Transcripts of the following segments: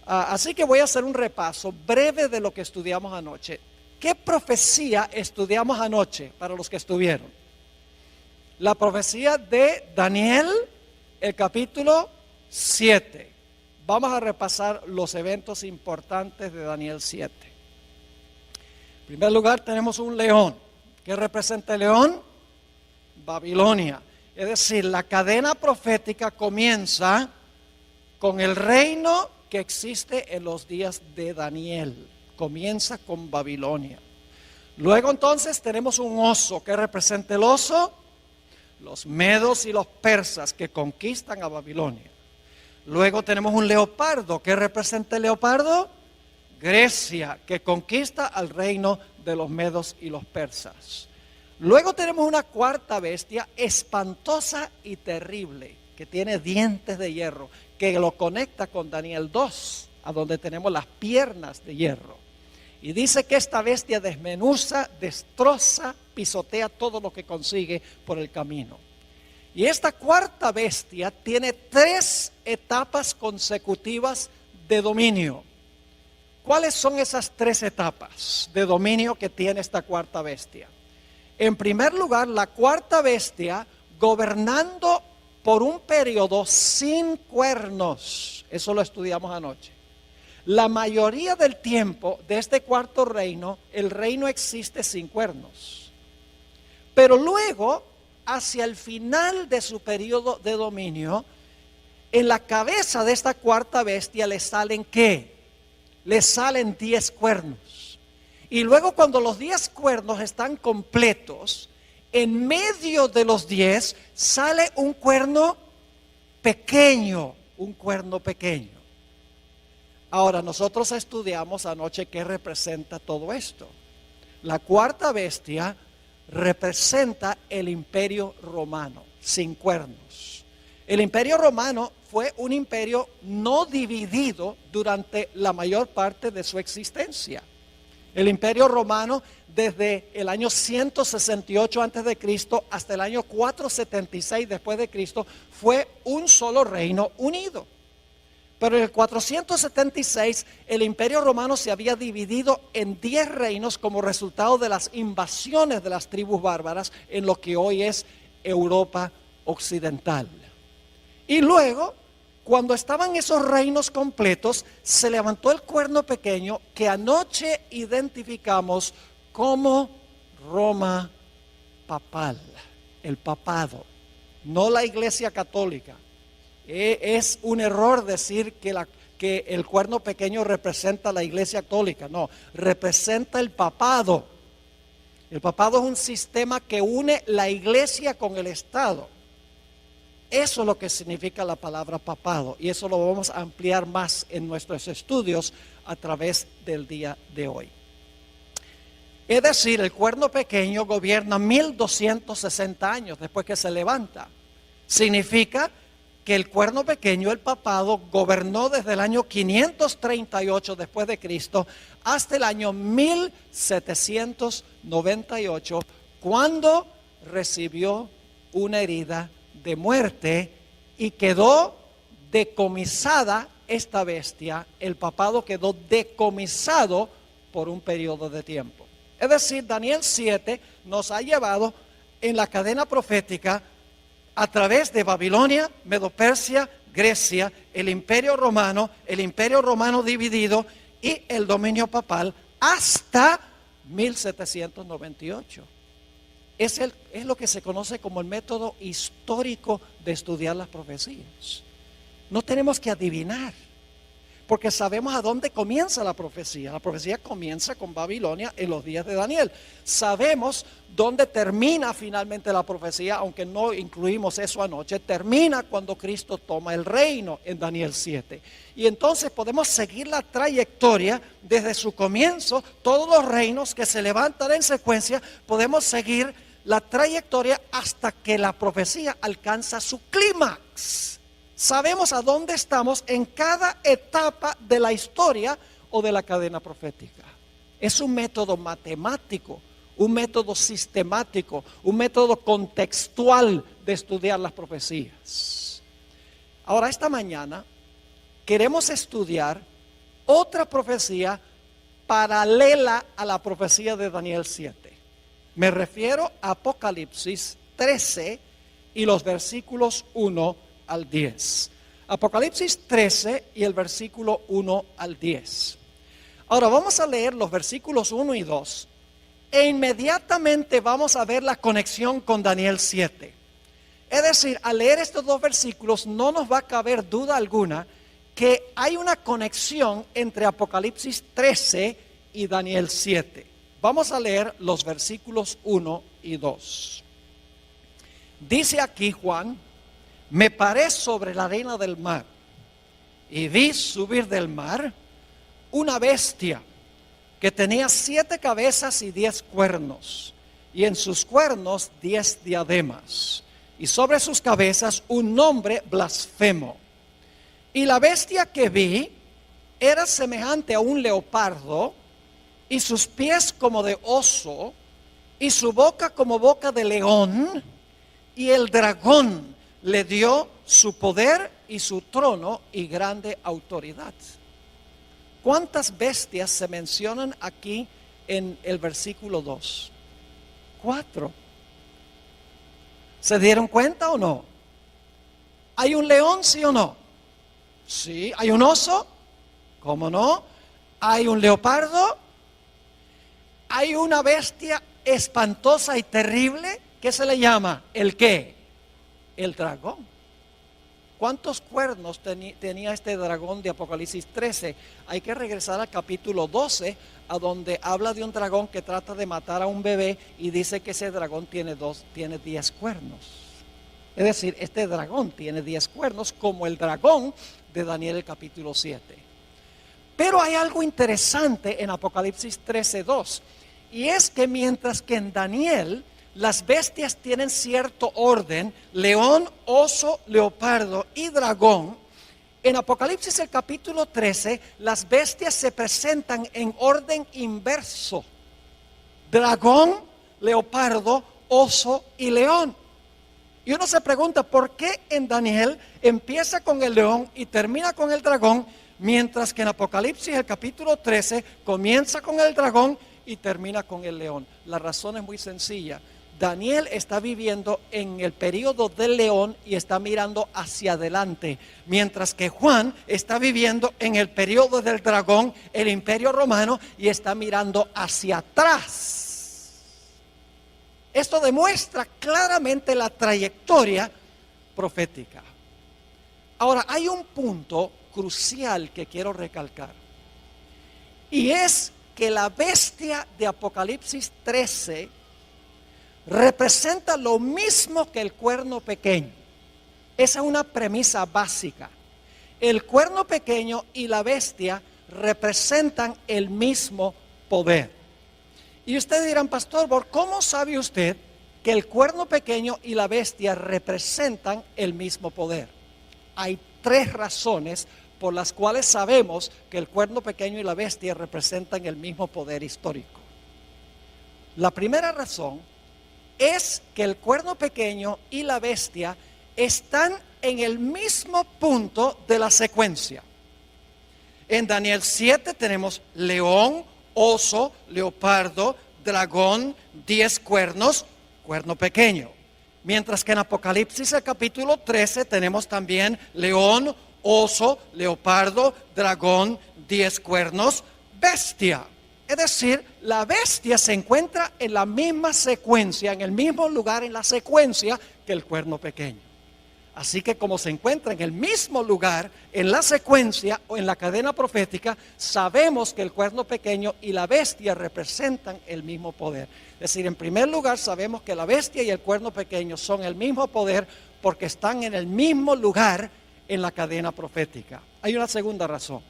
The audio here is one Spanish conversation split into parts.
Así que voy a hacer un repaso breve de lo que estudiamos anoche. ¿Qué profecía estudiamos anoche para los que estuvieron? La profecía de Daniel, el capítulo 7. Vamos a repasar los eventos importantes de Daniel 7. En primer lugar tenemos un león. ¿Qué representa el león? Babilonia. Es decir, la cadena profética comienza con el reino que existe en los días de Daniel. Comienza con Babilonia. Luego entonces tenemos un oso. ¿Qué representa el oso? Los medos y los persas que conquistan a Babilonia. Luego tenemos un leopardo. ¿Qué representa el leopardo? Grecia, que conquista al reino de los medos y los persas. Luego tenemos una cuarta bestia espantosa y terrible, que tiene dientes de hierro, que lo conecta con Daniel 2, a donde tenemos las piernas de hierro. Y dice que esta bestia desmenuza, destroza, pisotea todo lo que consigue por el camino. Y esta cuarta bestia tiene 3 etapas consecutivas de dominio. ¿Cuáles son esas 3 etapas de dominio que tiene esta cuarta bestia? En primer lugar, la cuarta bestia gobernando por un periodo sin cuernos. Eso lo estudiamos anoche. La mayoría del tiempo de este cuarto reino, el reino existe sin cuernos. Pero luego, hacia el final de su periodo de dominio, en la cabeza de esta cuarta bestia le salen ¿qué? Le salen 10 cuernos. Y luego cuando los 10 cuernos están completos, en medio de los 10 sale un cuerno pequeño, un cuerno pequeño. Ahora, nosotros estudiamos anoche qué representa todo esto. La cuarta bestia representa el imperio romano, sin cuernos. El imperio romano fue un imperio no dividido durante la mayor parte de su existencia. El imperio romano desde el año 168 a.C. hasta el año 476 después de Cristo fue un solo reino unido. Pero en el 476 el imperio romano se había dividido en 10 reinos como resultado de las invasiones de las tribus bárbaras en lo que hoy es Europa occidental. Y luego, cuando estaban esos reinos completos, se levantó el cuerno pequeño que anoche identificamos como Roma papal, el papado, no la Iglesia católica. Es un error decir que el cuerno pequeño representa la Iglesia católica, no, representa el papado. El papado es un sistema que une la Iglesia con el Estado. Eso es lo que significa la palabra papado, y eso lo vamos a ampliar más en nuestros estudios a través del día de hoy. Es decir, el cuerno pequeño gobierna 1260 años después que se levanta. Significa que el cuerno pequeño, el papado, gobernó desde el año 538 después de Cristo hasta el año 1798, cuando recibió una herida de muerte y quedó decomisada esta bestia. El papado quedó decomisado por un periodo de tiempo. Es decir, Daniel 7 nos ha llevado en la cadena profética a través de Babilonia, Medo-Persia, Grecia, el imperio romano dividido y el dominio papal hasta 1798. Es lo que se conoce como el método histórico de estudiar las profecías. No tenemos que adivinar, porque sabemos a dónde comienza la profecía. La profecía comienza con Babilonia en los días de Daniel. Sabemos dónde termina finalmente la profecía, aunque no incluimos eso anoche. Termina cuando Cristo toma el reino en Daniel 7. Y entonces podemos seguir la trayectoria desde su comienzo. Todos los reinos que se levantan en secuencia, podemos seguir la trayectoria hasta que la profecía alcanza su clímax. Sabemos a dónde estamos en cada etapa de la historia o de la cadena profética. Es un método matemático, un método sistemático, un método contextual de estudiar las profecías. Ahora, esta mañana queremos estudiar otra profecía paralela a la profecía de Daniel 7. Me refiero a Apocalipsis 13 y los versículos 1 al 10. Apocalipsis 13 y el versículo 1 al 10. Ahora vamos a leer los versículos 1 y 2 e inmediatamente vamos a ver la conexión con Daniel 7. Es decir, al leer estos dos versículos no nos va a caber duda alguna que hay una conexión entre Apocalipsis 13 y Daniel 7. Vamos a leer los versículos 1 y 2. Dice aquí Juan: me paré sobre la arena del mar y vi subir del mar una bestia que tenía 7 cabezas y 10 cuernos, y en sus cuernos 10 diademas, y sobre sus cabezas un nombre blasfemo. Y la bestia que vi era semejante a un leopardo, y sus pies como de oso, y su boca como boca de león, y el dragón le dio su poder y su trono y grande autoridad. ¿Cuántas bestias se mencionan aquí en el versículo 2? 4. ¿Se dieron cuenta o no? ¿Hay un león, sí o no? Sí. ¿Hay un oso? ¿Cómo no? ¿Hay un leopardo? ¿Hay una bestia espantosa y terrible? ¿Qué se le llama? ¿El qué? El dragón. ¿Cuántos cuernos tenía este dragón de Apocalipsis 13? Hay que regresar al capítulo 12, a donde habla de un dragón que trata de matar a un bebé y dice que ese dragón tiene 10 cuernos. Es decir, este dragón tiene 10 cuernos como el dragón de Daniel el capítulo 7. Pero hay algo interesante en Apocalipsis 13:2, y es que mientras que en Daniel las bestias tienen cierto orden: león, oso, leopardo y dragón, en Apocalipsis el capítulo 13 las bestias se presentan en orden inverso: dragón, leopardo, oso y león. Y uno se pregunta, ¿por qué en Daniel empieza con el león y termina con el dragón, mientras que en Apocalipsis el capítulo 13 comienza con el dragón y termina con el león? La razón es muy sencilla. Daniel está viviendo en el periodo del león y está mirando hacia adelante, mientras que Juan está viviendo en el periodo del dragón, el imperio romano, y está mirando hacia atrás. Esto demuestra claramente la trayectoria profética. Ahora, hay un punto crucial que quiero recalcar, y es que la bestia de Apocalipsis 13 representa lo mismo que el cuerno pequeño. Esa es una premisa básica. El cuerno pequeño y la bestia representan el mismo poder. Y ustedes dirán, pastor, ¿cómo sabe usted que el cuerno pequeño y la bestia representan el mismo poder? Hay 3 razones por las cuales sabemos que el cuerno pequeño y la bestia representan el mismo poder histórico. La primera razón es que el cuerno pequeño y la bestia están en el mismo punto de la secuencia. En Daniel 7 tenemos león, oso, leopardo, dragón, 10 cuernos, cuerno pequeño. Mientras que en Apocalipsis el capítulo 13 tenemos también león, oso, leopardo, dragón, 10 cuernos, bestia. Es decir, la bestia se encuentra en la misma secuencia, en el mismo lugar en la secuencia que el cuerno pequeño. Así que como se encuentra en el mismo lugar en la secuencia o en la cadena profética, sabemos que el cuerno pequeño y la bestia representan el mismo poder. Es decir, en primer lugar sabemos que la bestia y el cuerno pequeño son el mismo poder porque están en el mismo lugar en la cadena profética. Hay una segunda razón.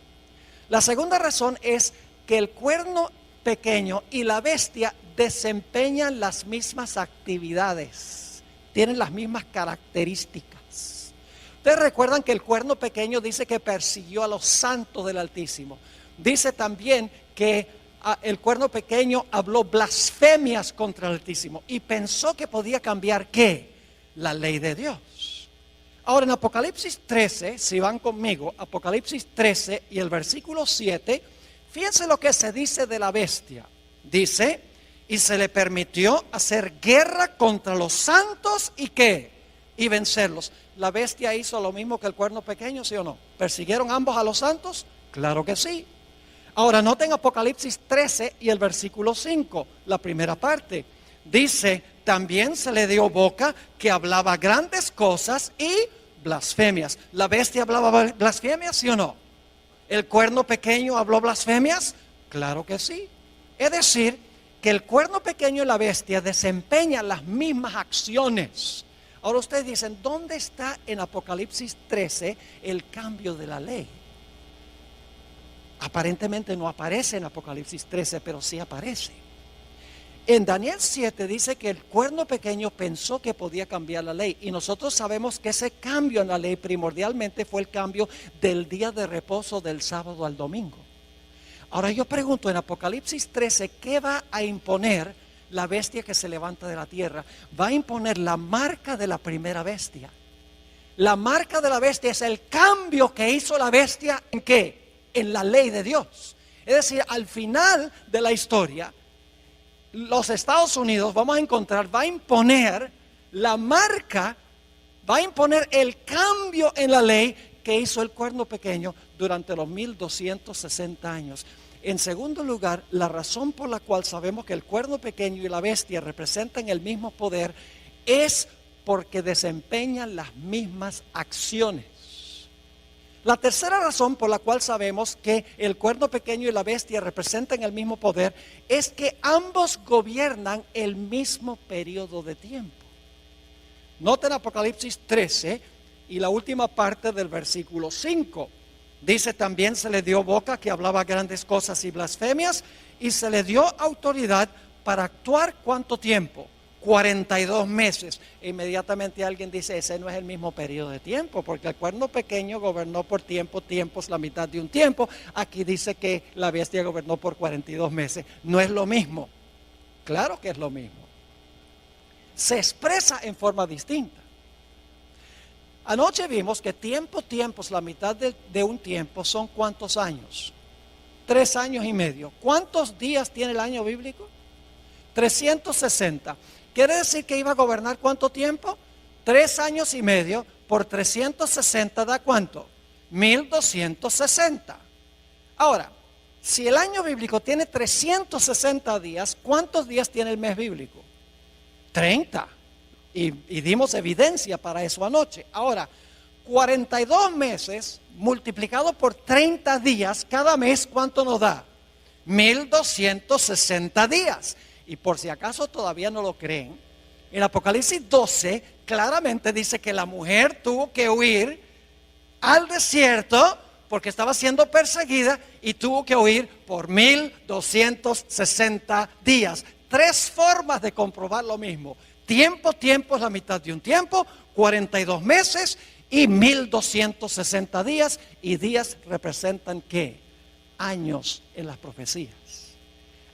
La segunda razón es que el cuerno pequeño y la bestia desempeñan las mismas actividades, tienen las mismas características. Ustedes recuerdan que el cuerno pequeño dice que persiguió a los santos del Altísimo. Dice también que el cuerno pequeño habló blasfemias contra el Altísimo y pensó que podía cambiar ¿qué? La ley de Dios. Ahora en Apocalipsis 13, si van conmigo, Apocalipsis 13 y el versículo 7, fíjense lo que se dice de la bestia. Dice, y se le permitió hacer guerra contra los santos y ¿qué? Y vencerlos. ¿La bestia hizo lo mismo que el cuerno pequeño, sí o no? ¿Persiguieron ambos a los santos? Claro que sí. Ahora noten Apocalipsis 13 y el versículo 5, la primera parte. Dice, también se le dio boca que hablaba grandes cosas y blasfemias. ¿La bestia hablaba blasfemias, sí o no? ¿El cuerno pequeño habló blasfemias? Claro que sí. Es decir, que el cuerno pequeño y la bestia desempeñan las mismas acciones. Ahora ustedes dicen, ¿dónde está en Apocalipsis 13 el cambio de la ley? Aparentemente no aparece en Apocalipsis 13, pero sí aparece. En Daniel 7 dice que el cuerno pequeño pensó que podía cambiar la ley. Y nosotros sabemos que ese cambio en la ley primordialmente fue el cambio del día de reposo del sábado al domingo. Ahora yo pregunto, en Apocalipsis 13, ¿qué va a imponer la bestia que se levanta de la tierra? Va a imponer la marca de la primera bestia. La marca de la bestia es el cambio que hizo la bestia ¿en qué? En la ley de Dios. Es decir, al final de la historia, los Estados Unidos, vamos a encontrar, va a imponer la marca, va a imponer el cambio en la ley que hizo el cuerno pequeño durante los 1260 años. En segundo lugar, la razón por la cual sabemos que el cuerno pequeño y la bestia representan el mismo poder es porque desempeñan las mismas acciones. La tercera razón por la cual sabemos que el cuerno pequeño y la bestia representan el mismo poder es que ambos gobiernan el mismo periodo de tiempo. Noten Apocalipsis 13 y la última parte del versículo 5. Dice, también se le dio boca que hablaba grandes cosas y blasfemias, y se le dio autoridad para actuar ¿cuánto tiempo? 42 meses. Inmediatamente alguien dice, ese no es el mismo periodo de tiempo, porque el cuerno pequeño gobernó por tiempos, la mitad de un tiempo. Aquí dice que la bestia gobernó por 42 meses. No es lo mismo. Claro que es lo mismo. Se expresa en forma distinta. Anoche vimos que tiempos, la mitad de un tiempo son ¿cuántos años? 3 años y medio. ¿Cuántos días tiene el año bíblico? 360. ¿Quiere decir que iba a gobernar cuánto tiempo? 3 años y medio por 360 da ¿cuánto? 1260. Ahora, si el año bíblico tiene 360 días, ¿cuántos días tiene el mes bíblico? 30. Y dimos evidencia para eso anoche. Ahora, 42 meses multiplicado por 30 días, cada mes, ¿cuánto nos da? 1260 días. Y por si acaso todavía no lo creen, en Apocalipsis 12 claramente dice que la mujer tuvo que huir al desierto porque estaba siendo perseguida y tuvo que huir por 1260 días. 3 formas de comprobar lo mismo. Tiempo es la mitad de un tiempo, 42 meses y 1260 días. Y días representan ¿qué? Años en las profecías.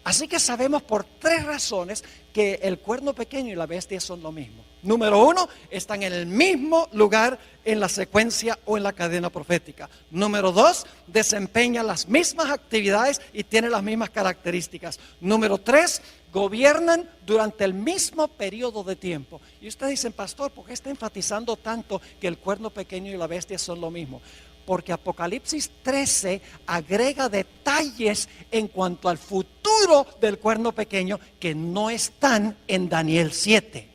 Así que sabemos por 3 razones que el cuerno pequeño y la bestia son lo mismo. Número 1, están en el mismo lugar en la secuencia o en la cadena profética. Número 2, desempeñan las mismas actividades y tienen las mismas características. Número 3, gobiernan durante el mismo periodo de tiempo. Y ustedes dicen, pastor, ¿por qué está enfatizando tanto que el cuerno pequeño y la bestia son lo mismo? Porque Apocalipsis 13 agrega detalles en cuanto al futuro del cuerno pequeño que no están en Daniel 7.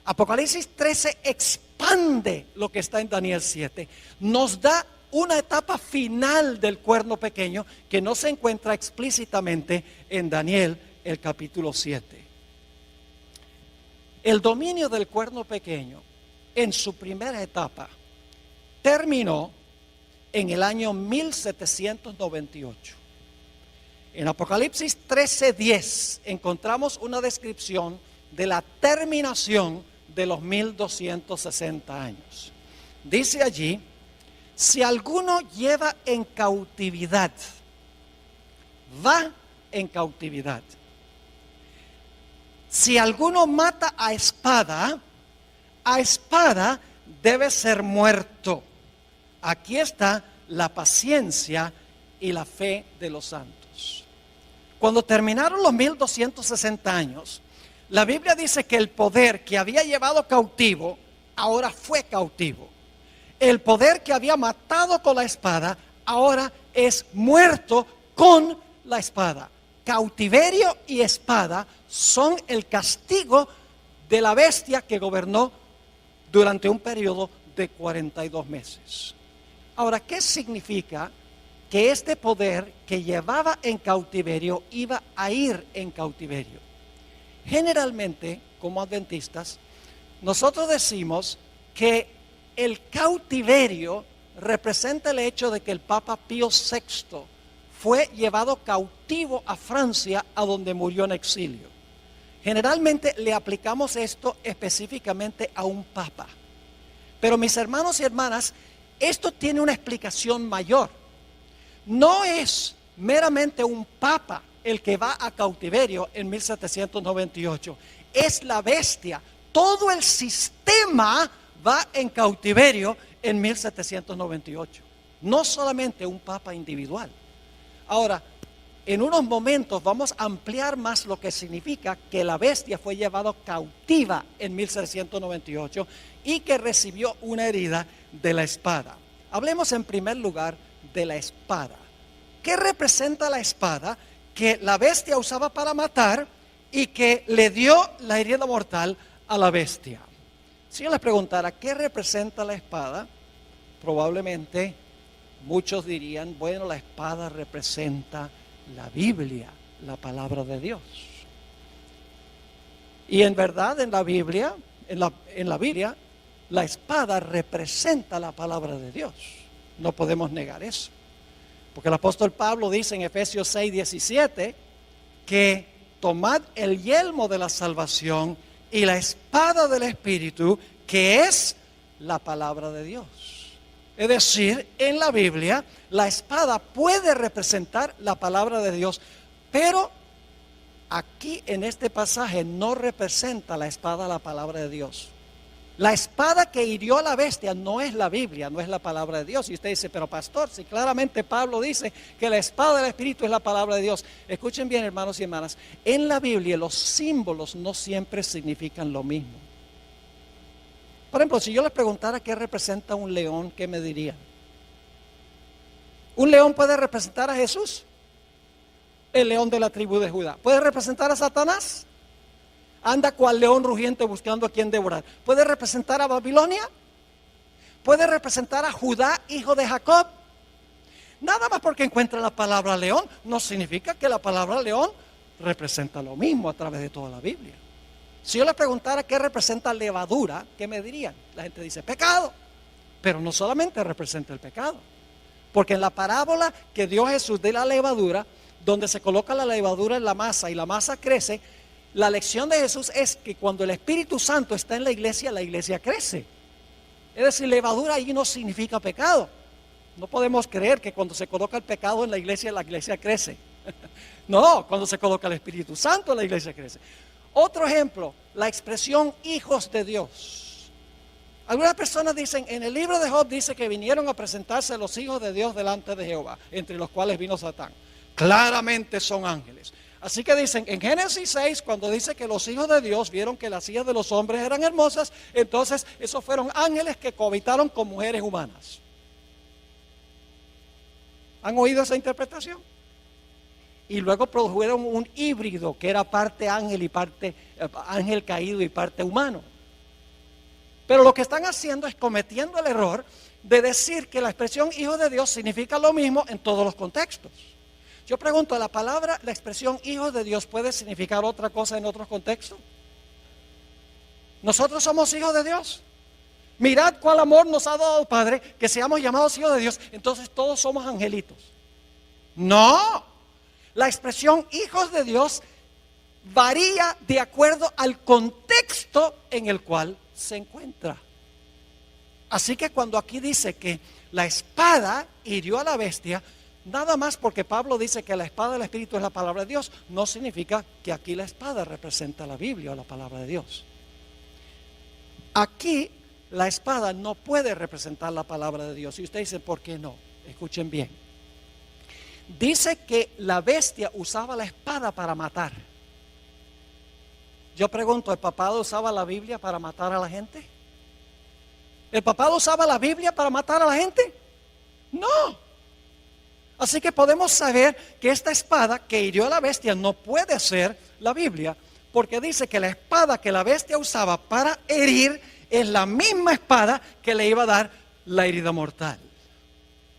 Apocalipsis 13 expande lo que está en Daniel 7. Nos da una etapa final del cuerno pequeño que no se encuentra explícitamente en Daniel el capítulo 7. El dominio del cuerno pequeño en su primera etapa terminó en el año 1798. En Apocalipsis 13:10 encontramos una descripción de la terminación de los 1260 años. Dice allí, si alguno lleva en cautividad, va en cautividad. Si alguno mata a espada debe ser muerto. Aquí está la paciencia y la fe de los santos. Cuando terminaron los 1260 años, la Biblia dice que el poder que había llevado cautivo, ahora fue cautivo. El poder que había matado con la espada, ahora es muerto con la espada. Cautiverio y espada son el castigo de la bestia que gobernó durante un periodo de 42 meses. Ahora, ¿qué significa que este poder que llevaba en cautiverio iba a ir en cautiverio? Generalmente, como adventistas, nosotros decimos que el cautiverio representa el hecho de que el Papa Pío VI fue llevado cautivo a Francia, a donde murió en exilio. Generalmente le aplicamos esto específicamente a un papa. Pero mis hermanos y hermanas, esto tiene una explicación mayor. No es meramente un papa el que va a cautiverio en 1798. Es la bestia. Todo el sistema va en cautiverio en 1798. No solamente un papa individual. Ahora, en unos momentos vamos a ampliar más lo que significa que la bestia fue llevada cautiva en 1798 y que recibió una herida de la espada. Hablemos en primer lugar de la espada. ¿Qué representa la espada que la bestia usaba para matar y que le dio la herida mortal a la bestia? Si yo les preguntara qué representa la espada, probablemente muchos dirían, bueno, la espada representa la Biblia, la palabra de Dios. Y en verdad en la Biblia, la espada representa la palabra de Dios. No podemos negar eso. Porque el apóstol Pablo dice en Efesios 6:17 que tomad el yelmo de la salvación y la espada del Espíritu, que es la palabra de Dios. Es decir, en la Biblia la espada puede representar la palabra de Dios, pero aquí en este pasaje no representa la espada la palabra de Dios. La espada que hirió a la bestia no es la Biblia, no es la palabra de Dios. Y usted dice, pero pastor, si claramente Pablo dice que la espada del Espíritu es la palabra de Dios. Escuchen bien, hermanos y hermanas, en la Biblia los símbolos no siempre significan lo mismo. Por ejemplo, si yo les preguntara qué representa un león, ¿qué me dirían? ¿Un león puede representar a Jesús? El león de la tribu de Judá. ¿Puede representar a Satanás? Anda cual león rugiente buscando a quien devorar. ¿Puede representar a Babilonia? ¿Puede representar a Judá, hijo de Jacob? Nada más porque encuentra la palabra león, no significa que la palabra león representa lo mismo a través de toda la Biblia. Si yo les preguntara qué representa levadura, ¿qué me dirían? La gente dice pecado, pero no solamente representa el pecado, porque en la parábola que dio Jesús de la levadura, donde se coloca la levadura en la masa y la masa crece, la lección de Jesús es que cuando el Espíritu Santo está en la iglesia crece. Es decir, levadura allí no significa pecado. No podemos creer que cuando se coloca el pecado en la iglesia crece. No, cuando se coloca el Espíritu Santo, la iglesia crece. Otro ejemplo, la expresión hijos de Dios. Algunas personas dicen, en el libro de Job dice que vinieron a presentarse los hijos de Dios delante de Jehová, entre los cuales vino Satán. Claramente son ángeles. Así que dicen, en Génesis 6, cuando dice que los hijos de Dios vieron que las hijas de los hombres eran hermosas, entonces esos fueron ángeles que cohabitaron con mujeres humanas. ¿Han oído esa interpretación? Y luego produjeron un híbrido que era parte ángel y parte ángel caído y parte humano. Pero lo que están haciendo es cometiendo el error de decir que la expresión hijo de Dios significa lo mismo en todos los contextos. Yo pregunto, la expresión hijo de Dios puede significar otra cosa en otros contextos. Nosotros somos hijos de Dios. Mirad cuál amor nos ha dado el Padre, que seamos llamados hijos de Dios. Entonces todos somos angelitos. No, la expresión hijos de Dios varía de acuerdo al contexto en el cual se encuentra. Así que cuando aquí dice que la espada hirió a la bestia, nada más porque Pablo dice que la espada del Espíritu es la palabra de Dios, no significa que aquí la espada representa la Biblia o la palabra de Dios. Aquí la espada no puede representar la palabra de Dios. Y usted dice, ¿por qué no? Escuchen bien. Dice que la bestia usaba la espada para matar. Yo pregunto, ¿el papado usaba la Biblia para matar a la gente? ¿El papado usaba la Biblia para matar a la gente? No. Así que podemos saber que esta espada que hirió a la bestia no puede ser la Biblia, porque dice que la espada que la bestia usaba para herir es la misma espada que le iba a dar la herida mortal.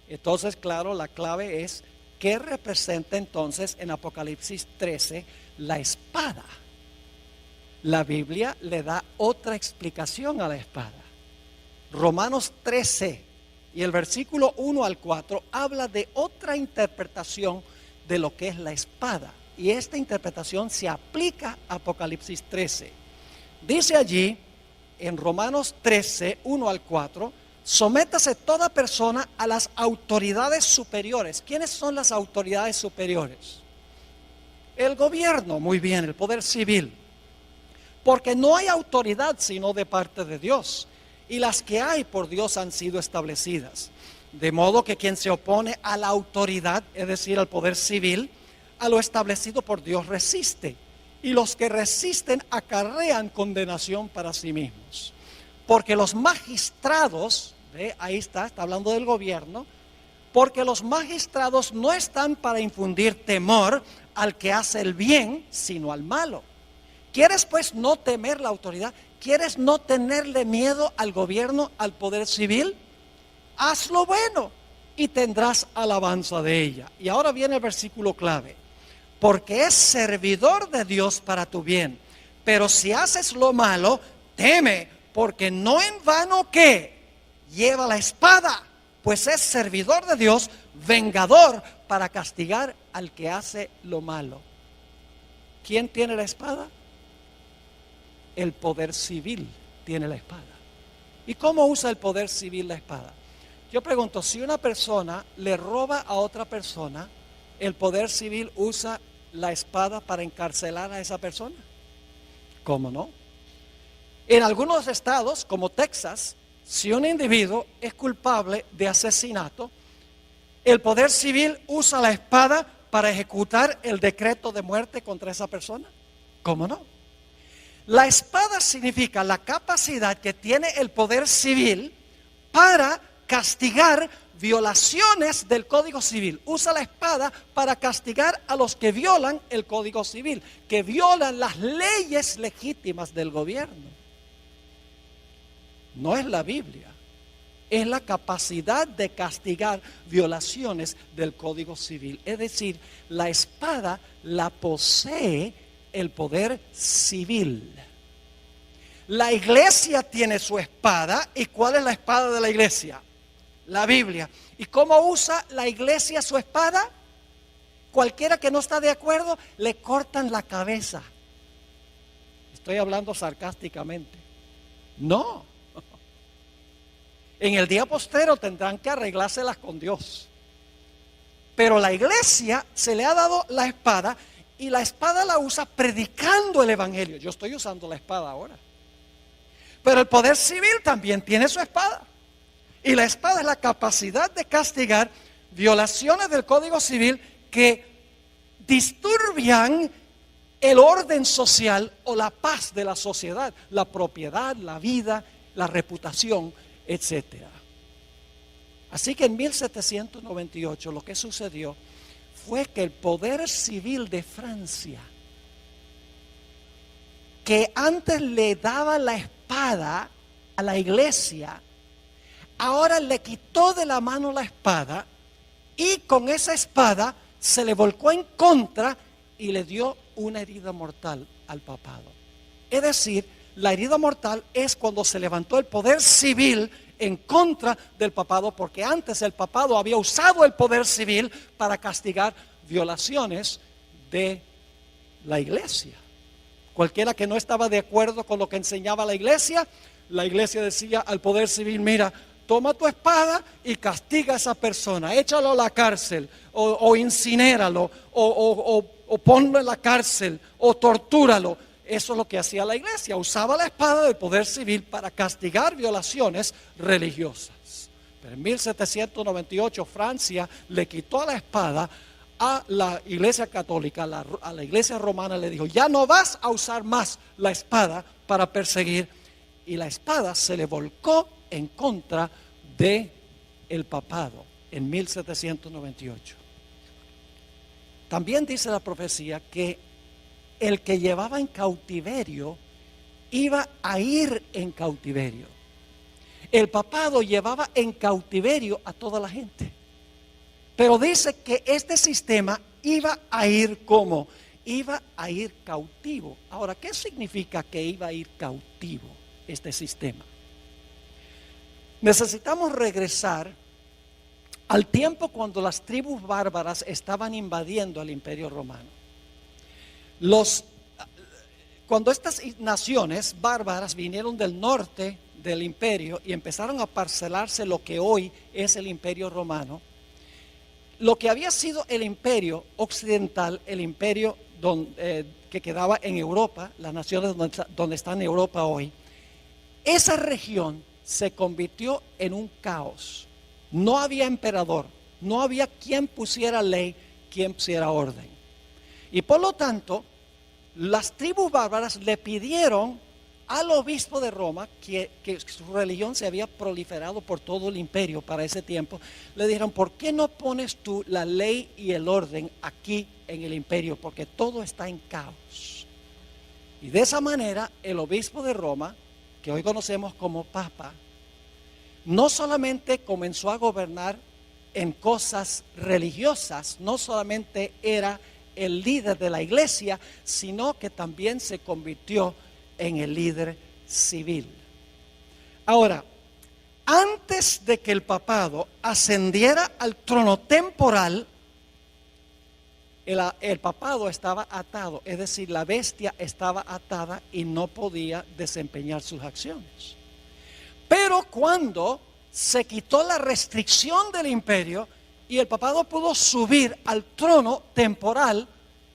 Entonces, claro, la clave es ¿qué representa entonces en Apocalipsis 13 la espada? La Biblia le da otra explicación a la espada. Romanos 13 y el versículo 1 al 4 habla de otra interpretación de lo que es la espada. Y esta interpretación se aplica a Apocalipsis 13. Dice allí en Romanos 13, 1 al 4, sométase toda persona a las autoridades superiores. ¿Quiénes son las autoridades superiores? El gobierno, muy bien, el poder civil. Porque no hay autoridad sino de parte de Dios. Y las que hay por Dios han sido establecidas. De modo que quien se opone a la autoridad, es decir, al poder civil, a lo establecido por Dios resiste. Y los que resisten acarrean condenación para sí mismos. Porque los magistrados, ahí está hablando del gobierno, porque los magistrados no están para infundir temor al que hace el bien, sino al malo. ¿Quieres pues no temer la autoridad? ¿Quieres no tenerle miedo al gobierno, al poder civil? Haz lo bueno y tendrás alabanza de ella. Y ahora viene el versículo clave. Porque es servidor de Dios para tu bien. Pero si haces lo malo, teme, porque no en vano que lleva la espada, pues es servidor de Dios, vengador para castigar al que hace lo malo. ¿Quién tiene la espada? El poder civil tiene la espada. ¿Y cómo usa el poder civil la espada? Yo pregunto, si una persona le roba a otra persona, ¿el poder civil usa la espada para encarcelar a esa persona? ¿Cómo no? En algunos estados, como Texas, si un individuo es culpable de asesinato, el poder civil usa la espada para ejecutar el decreto de muerte contra esa persona. ¿Cómo no? La espada significa la capacidad que tiene el poder civil para castigar violaciones del Código Civil. Usa la espada para castigar a los que violan el Código Civil, que violan las leyes legítimas del gobierno. No es la Biblia, es la capacidad de castigar violaciones del Código Civil. Es decir, la espada la posee el poder civil. La iglesia tiene su espada. ¿Y cuál es la espada de la iglesia? La Biblia. ¿Y cómo usa la iglesia su espada? Cualquiera que no está de acuerdo, le cortan la cabeza. Estoy hablando sarcásticamente. No. En el día postrero tendrán que arreglárselas con Dios. Pero la iglesia se le ha dado la espada, y la espada la usa predicando el evangelio. Yo estoy usando la espada ahora. Pero el poder civil también tiene su espada. Y la espada es la capacidad de castigar violaciones del Código Civil que disturbian el orden social o la paz de la sociedad, la propiedad, la vida, la reputación, etcétera. Así que en 1798 lo que sucedió fue que el poder civil de Francia, que antes le daba la espada a la iglesia, ahora le quitó de la mano la espada y con esa espada se le volcó en contra y le dio una herida mortal al papado. Es decir, la herida mortal es cuando se levantó el poder civil en contra del papado, porque antes el papado había usado el poder civil para castigar violaciones de la iglesia. Cualquiera que no estaba de acuerdo con lo que enseñaba la iglesia decía al poder civil: mira, toma tu espada y castiga a esa persona, échalo a la cárcel, o incinéralo, o ponlo en la cárcel, o tortúralo. eso es lo que hacía la iglesia, usaba la espada del poder civil para castigar violaciones religiosas. Pero en 1798 Francia le quitó la espada a la iglesia católica, a la iglesia romana, le dijo: ya no vas a usar más la espada para perseguir. Y la espada se le volcó en contra de el papado en 1798. También dice la profecía que el que llevaba en cautiverio iba a ir en cautiverio. El papado llevaba en cautiverio a toda la gente. Pero dice que este sistema iba a ir ¿cómo? Iba a ir cautivo. Ahora, ¿qué significa que iba a ir cautivo este sistema? Necesitamos regresar al tiempo cuando las tribus bárbaras estaban invadiendo el Imperio Romano. Cuando estas naciones bárbaras vinieron del norte del imperio y empezaron a parcelarse lo que hoy es el Imperio Romano, lo que había sido el imperio occidental, el imperio que quedaba en Europa, las naciones donde está en Europa hoy, esa región se convirtió en un caos. No había emperador, no había quien pusiera ley, quien pusiera orden. Y por lo tanto, las tribus bárbaras le pidieron al obispo de Roma, que su religión se había proliferado por todo el imperio para ese tiempo, le dijeron: ¿por qué no pones tú la ley y el orden aquí en el imperio? Porque todo está en caos. Y de esa manera el obispo de Roma, que hoy conocemos como Papa, no solamente comenzó a gobernar en cosas religiosas, no solamente era el líder de la iglesia, sino que también se convirtió en el líder civil. Ahora, antes de que el papado ascendiera al trono temporal, el papado estaba atado, es decir, la bestia estaba atada y no podía desempeñar sus acciones. Pero cuando se quitó la restricción del imperio y el papado pudo subir al trono temporal,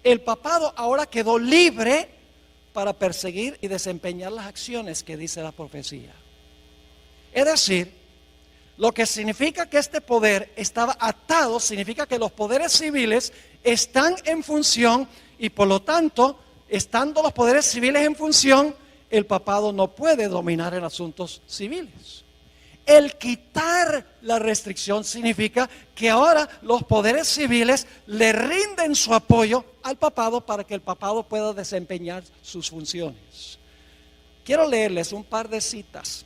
el papado ahora quedó libre para perseguir y desempeñar las acciones que dice la profecía. Es decir, lo que significa que este poder estaba atado, significa que los poderes civiles están en función y por lo tanto, estando los poderes civiles en función, el papado no puede dominar en asuntos civiles. El quitar la restricción significa que ahora los poderes civiles le rinden su apoyo al papado para que el papado pueda desempeñar sus funciones. Quiero leerles un par de citas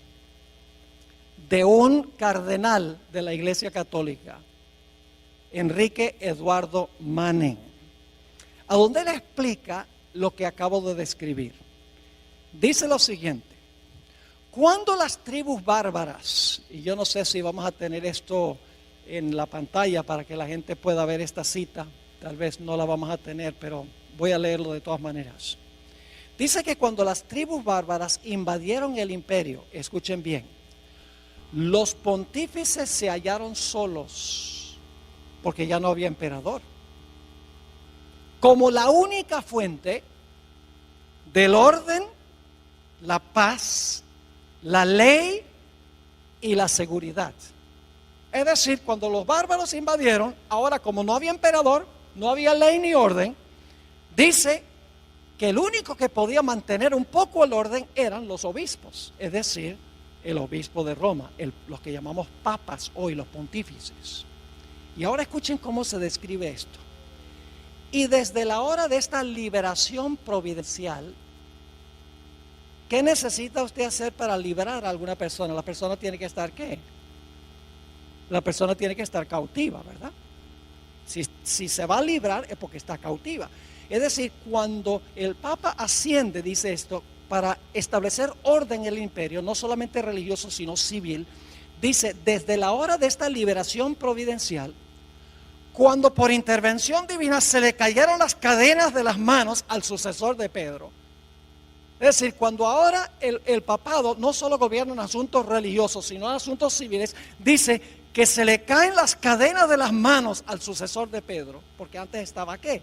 de un cardenal de la Iglesia Católica, Enrique Eduardo Manning, a donde él explica lo que acabo de describir. Dice lo siguiente: cuando las tribus bárbaras, y yo no sé si vamos a tener esto en la pantalla para que la gente pueda ver esta cita, tal vez no la vamos a tener, pero voy a leerlo de todas maneras. Dice que cuando las tribus bárbaras invadieron el imperio, escuchen bien, los pontífices se hallaron solos porque ya no había emperador. Como la única fuente del orden, la paz, la ley y la seguridad. Es decir, cuando los bárbaros invadieron, ahora como no había emperador, no había ley ni orden, dice que el único que podía mantener un poco el orden eran los obispos, es decir, el obispo de Roma, los que llamamos papas hoy, los pontífices. Y ahora escuchen cómo se describe esto. Y desde la hora de esta liberación providencial, ¿qué necesita usted hacer para liberar a alguna persona? La persona tiene que estar ¿qué? La persona tiene que estar cautiva, ¿verdad? Si se va a librar es porque está cautiva. Es decir, cuando el Papa asciende, dice esto, para establecer orden en el imperio, no solamente religioso, sino civil, dice, desde la hora de esta liberación providencial, cuando por intervención divina se le cayeron las cadenas de las manos al sucesor de Pedro. Es decir, cuando ahora el papado no solo gobierna en asuntos religiosos, sino en asuntos civiles, dice que se le caen las cadenas de las manos al sucesor de Pedro, porque antes estaba ¿qué?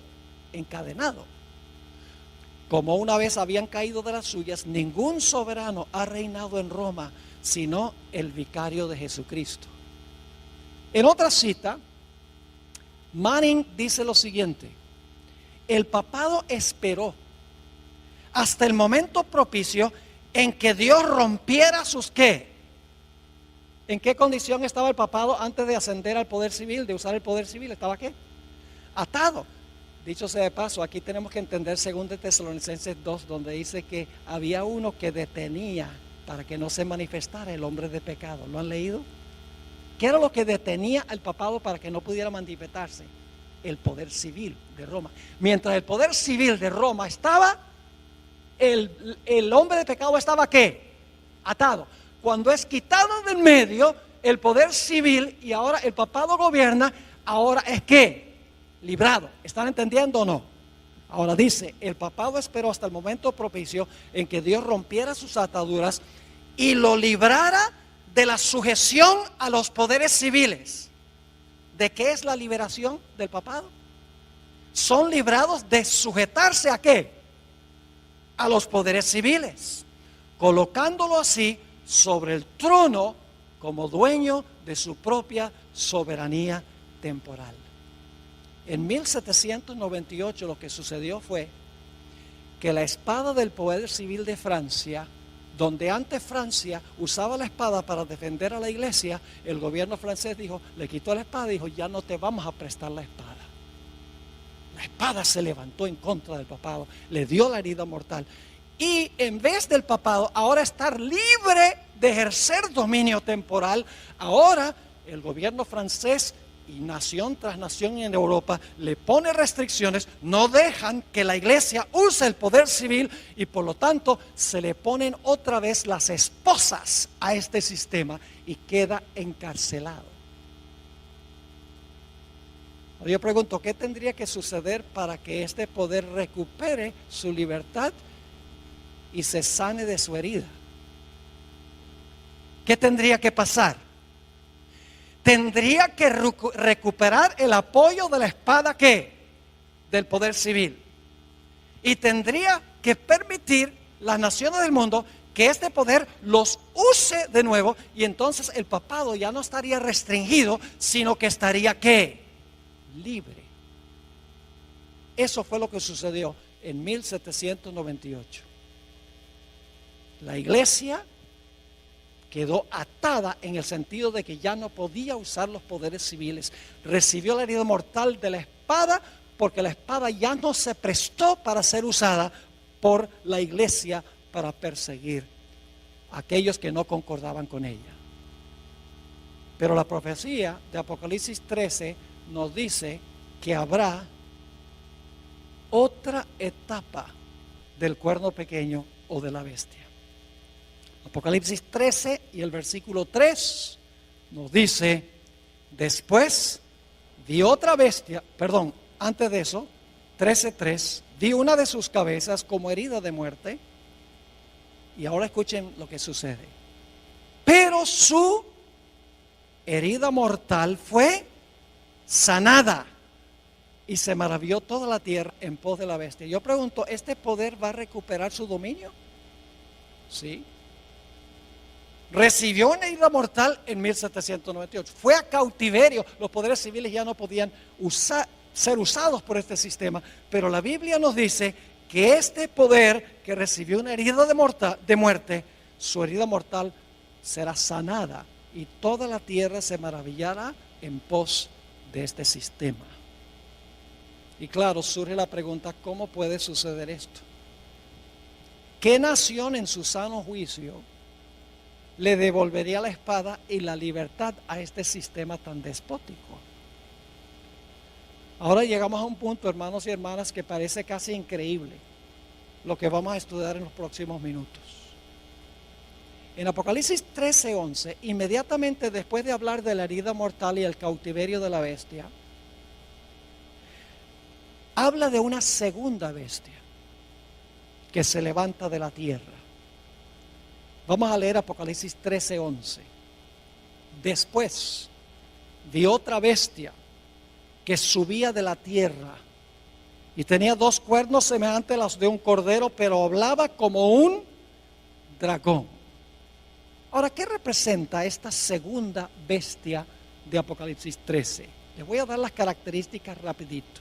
Encadenado. como una vez habían caído de las suyas, ningún soberano ha reinado en Roma, sino el vicario de Jesucristo. En otra cita, Manning dice lo siguiente: el papado esperó hasta el momento propicio en que Dios rompiera sus ¿qué? ¿En qué condición estaba el papado antes de ascender al poder civil, de usar el poder civil? ¿Estaba qué? Atado. Dicho sea de paso, aquí tenemos que entender 2 Tesalonicenses 2, donde dice que había uno que detenía para que no se manifestara el hombre de pecado. ¿Lo han leído? ¿Qué era lo que detenía al papado para que no pudiera manifestarse? El poder civil de Roma. Mientras el poder civil de Roma estaba, el hombre de pecado estaba ¿qué? Atado. Cuando es quitado del medio el poder civil y ahora el papado gobierna, ahora es ¿qué? Librado. ¿Están entendiendo o no? Ahora dice, el papado esperó hasta el momento propicio en que Dios rompiera sus ataduras y lo librara de la sujeción a los poderes civiles. ¿De qué es la liberación del papado? Son librados de sujetarse ¿a qué? A los poderes civiles, colocándolo así sobre el trono como dueño de su propia soberanía temporal. En 1798 lo que sucedió fue que la espada del poder civil de Francia, donde antes Francia usaba la espada para defender a la iglesia, el gobierno francés dijo, le quitó la espada y dijo, ya no te vamos a prestar la espada. La espada se levantó en contra del papado, le dio la herida mortal. Y en vez del papado ahora estar libre de ejercer dominio temporal, ahora el gobierno francés y nación tras nación en Europa le pone restricciones, no dejan que la iglesia use el poder civil y por lo tanto se le ponen otra vez las esposas a este sistema y queda encarcelado. Yo pregunto, ¿qué tendría que suceder para que este poder recupere su libertad y se sane de su herida? ¿Qué tendría que pasar? Tendría que recuperar el apoyo de la espada ¿qué? Del poder civil. Y tendría que permitir las naciones del mundo que este poder los use de nuevo y entonces el papado ya no estaría restringido, sino que estaría ¿qué? Libre. Eso fue lo que sucedió en 1798. La iglesia quedó atada en el sentido de que ya no podía usar los poderes civiles. Recibió la herida mortal de la espada porque la espada ya no se prestó para ser usada por la iglesia para perseguir a aquellos que no concordaban con ella. Pero la profecía de Apocalipsis 13 nos dice que habrá otra etapa del cuerno pequeño o de la bestia. Apocalipsis 13 y el versículo 3 nos dice, después vi otra bestia, antes de eso, 13:3, vi una de sus cabezas como herida de muerte, y ahora escuchen lo que sucede, pero su herida mortal fue sanada, y se maravilló toda la tierra en pos de la bestia. Yo pregunto, ¿este poder va a recuperar su dominio? Sí. Recibió una herida mortal en 1798. Fue a cautiverio. Los poderes civiles ya no podían ser usados por este sistema. Pero la Biblia nos dice que este poder que recibió una herida de muerte, su herida mortal será sanada. Y toda la tierra se maravillará en pos de este sistema. Y claro, surge la pregunta, ¿cómo puede suceder esto? ¿Qué nación en su sano juicio le devolvería la espada y la libertad a este sistema tan despótico? Ahora llegamos a un punto, hermanos y hermanas, que parece casi increíble lo que vamos a estudiar en los próximos minutos. En Apocalipsis 13:11, inmediatamente después de hablar de la herida mortal y el cautiverio de la bestia, habla de una segunda bestia que se levanta de la tierra. Vamos a leer Apocalipsis 13:11. Después vi otra bestia que subía de la tierra Y tenía 2 cuernos semejantes a los de un cordero, pero hablaba como un dragón. Ahora, ¿qué representa esta segunda bestia de Apocalipsis 13? Les voy a dar las características rapidito.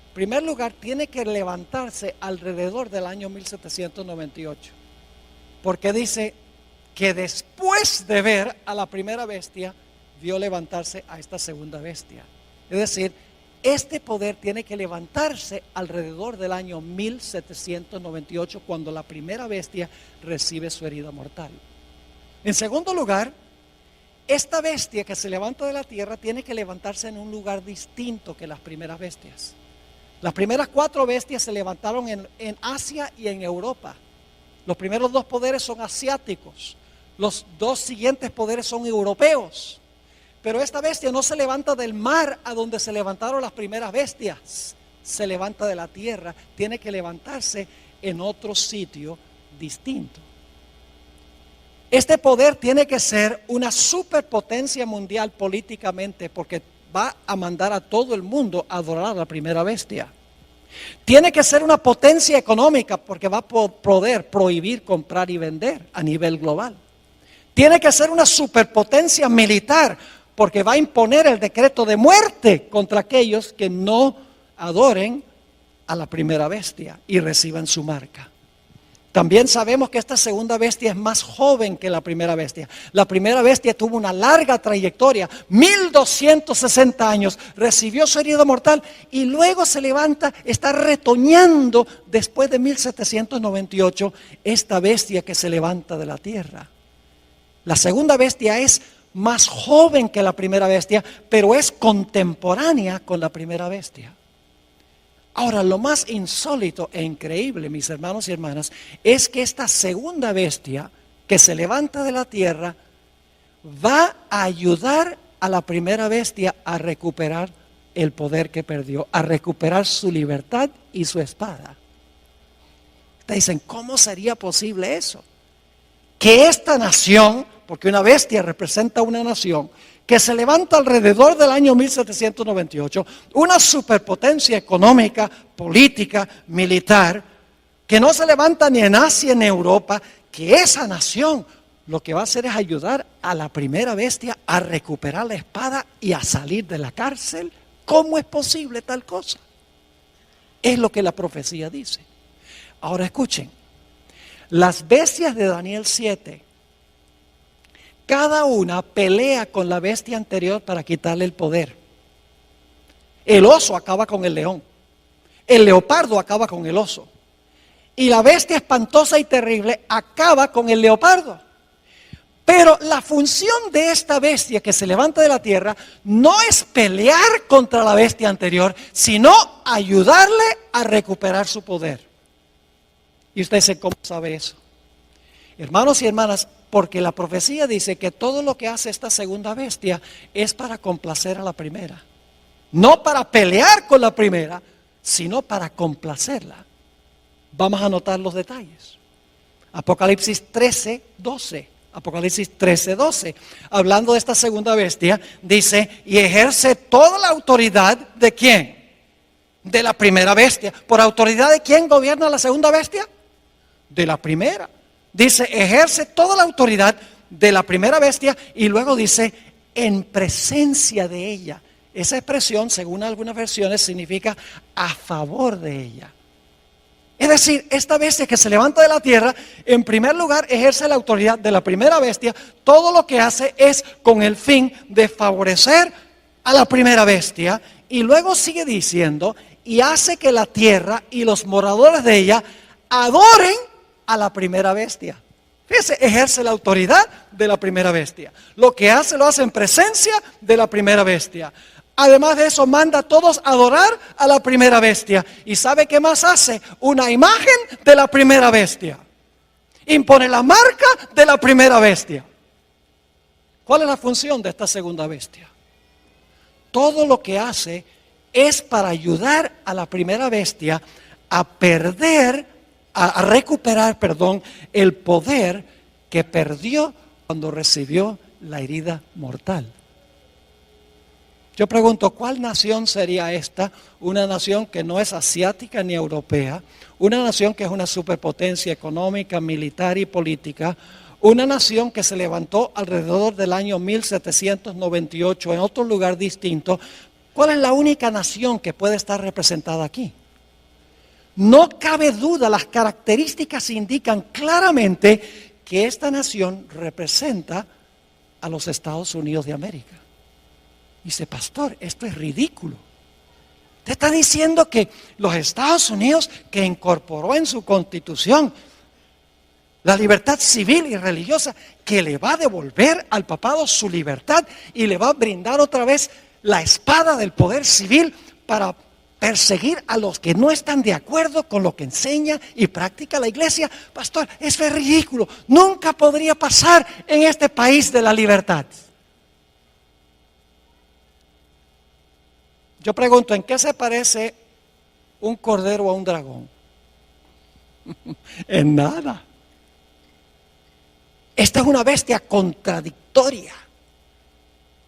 En primer lugar, tiene que levantarse alrededor del año 1798. Porque dice que después de ver a la primera bestia, vio levantarse a esta segunda bestia. Es decir, este poder tiene que levantarse alrededor del año 1798, cuando la primera bestia recibe su herida mortal. En segundo lugar, esta bestia que se levanta de la tierra tiene que levantarse en un lugar distinto que las primeras bestias. Las primeras 4 bestias se levantaron en Asia y en Europa. Los primeros 2 poderes son asiáticos. Los 2 siguientes poderes son europeos. Pero esta bestia no se levanta del mar a donde se levantaron las primeras bestias. Se levanta de la tierra. Tiene que levantarse en otro sitio distinto. Este poder tiene que ser una superpotencia mundial políticamente, porque va a mandar a todo el mundo a adorar a la primera bestia. Tiene que ser una potencia económica, porque va a poder prohibir comprar y vender a nivel global. Tiene que ser una superpotencia militar, porque va a imponer el decreto de muerte contra aquellos que no adoren a la primera bestia y reciban su marca. También sabemos que esta segunda bestia es más joven que la primera bestia. La primera bestia tuvo una larga trayectoria, 1260 años, recibió su herida mortal y luego se levanta, está retoñando después de 1798, esta bestia que se levanta de la tierra. La segunda bestia es más joven que la primera bestia, pero es contemporánea con la primera bestia. Ahora, lo más insólito e increíble, mis hermanos y hermanas, es que esta segunda bestia que se levanta de la tierra va a ayudar a la primera bestia a recuperar el poder que perdió, a recuperar su libertad y su espada. Ustedes dicen, ¿cómo sería posible eso? Que esta nación, porque una bestia representa una nación, que se levanta alrededor del año 1798, una superpotencia económica, política, militar, que no se levanta ni en Asia ni en Europa, que esa nación lo que va a hacer es ayudar a la primera bestia a recuperar la espada y a salir de la cárcel. ¿Cómo es posible tal cosa? Es lo que la profecía dice. Ahora escuchen, las bestias de Daniel 7, cada una pelea con la bestia anterior para quitarle el poder. El oso acaba con el león. El leopardo acaba con el oso. Y la bestia espantosa y terrible acaba con el leopardo. Pero la función de esta bestia que se levanta de la tierra no es pelear contra la bestia anterior, sino ayudarle a recuperar su poder. Y usted dice, ¿cómo sabe eso? Hermanos y hermanas, porque la profecía dice que todo lo que hace esta segunda bestia es para complacer a la primera. No para pelear con la primera, sino para complacerla. Vamos a notar los detalles. Apocalipsis 13, 12. Apocalipsis 13, 12. Hablando de esta segunda bestia, dice, y ejerce toda la autoridad ¿de quién? De la primera bestia. ¿Por autoridad de quién gobierna la segunda bestia? De la primera. Dice, ejerce toda la autoridad de la primera bestia y luego dice, en presencia de ella. Esa expresión, según algunas versiones, significa a favor de ella. Es decir, esta bestia que se levanta de la tierra, en primer lugar, ejerce la autoridad de la primera bestia. Todo lo que hace es con el fin de favorecer a la primera bestia. Y luego sigue diciendo, y hace que la tierra y los moradores de ella adoren a la primera bestia. Fíjese, ejerce la autoridad de la primera bestia. Lo que hace, lo hace en presencia de la primera bestia. Además de eso, manda a todos a adorar a la primera bestia. ¿Y sabe qué más hace? Una imagen de la primera bestia. Impone la marca de la primera bestia. ¿Cuál es la función de esta segunda bestia? Todo lo que hace es para ayudar a la primera bestia a recuperar el poder que perdió cuando recibió la herida mortal. Yo pregunto, ¿cuál nación sería esta? Una nación que no es asiática ni europea, una nación que es una superpotencia económica, militar y política, una nación que se levantó alrededor del año 1798 en otro lugar distinto. ¿Cuál es la única nación que puede estar representada aquí? No cabe duda, las características indican claramente que esta nación representa a los Estados Unidos de América. Dice, pastor, esto es ridículo. Usted está diciendo que los Estados Unidos, que incorporó en su constitución la libertad civil y religiosa, que le va a devolver al papado su libertad y le va a brindar otra vez la espada del poder civil para perseguir a los que no están de acuerdo con lo que enseña y practica la iglesia. Pastor, eso es ridículo. Nunca podría pasar en este país de la libertad. Yo pregunto, ¿en qué se parece un cordero a un dragón? En nada. Esta es una bestia contradictoria.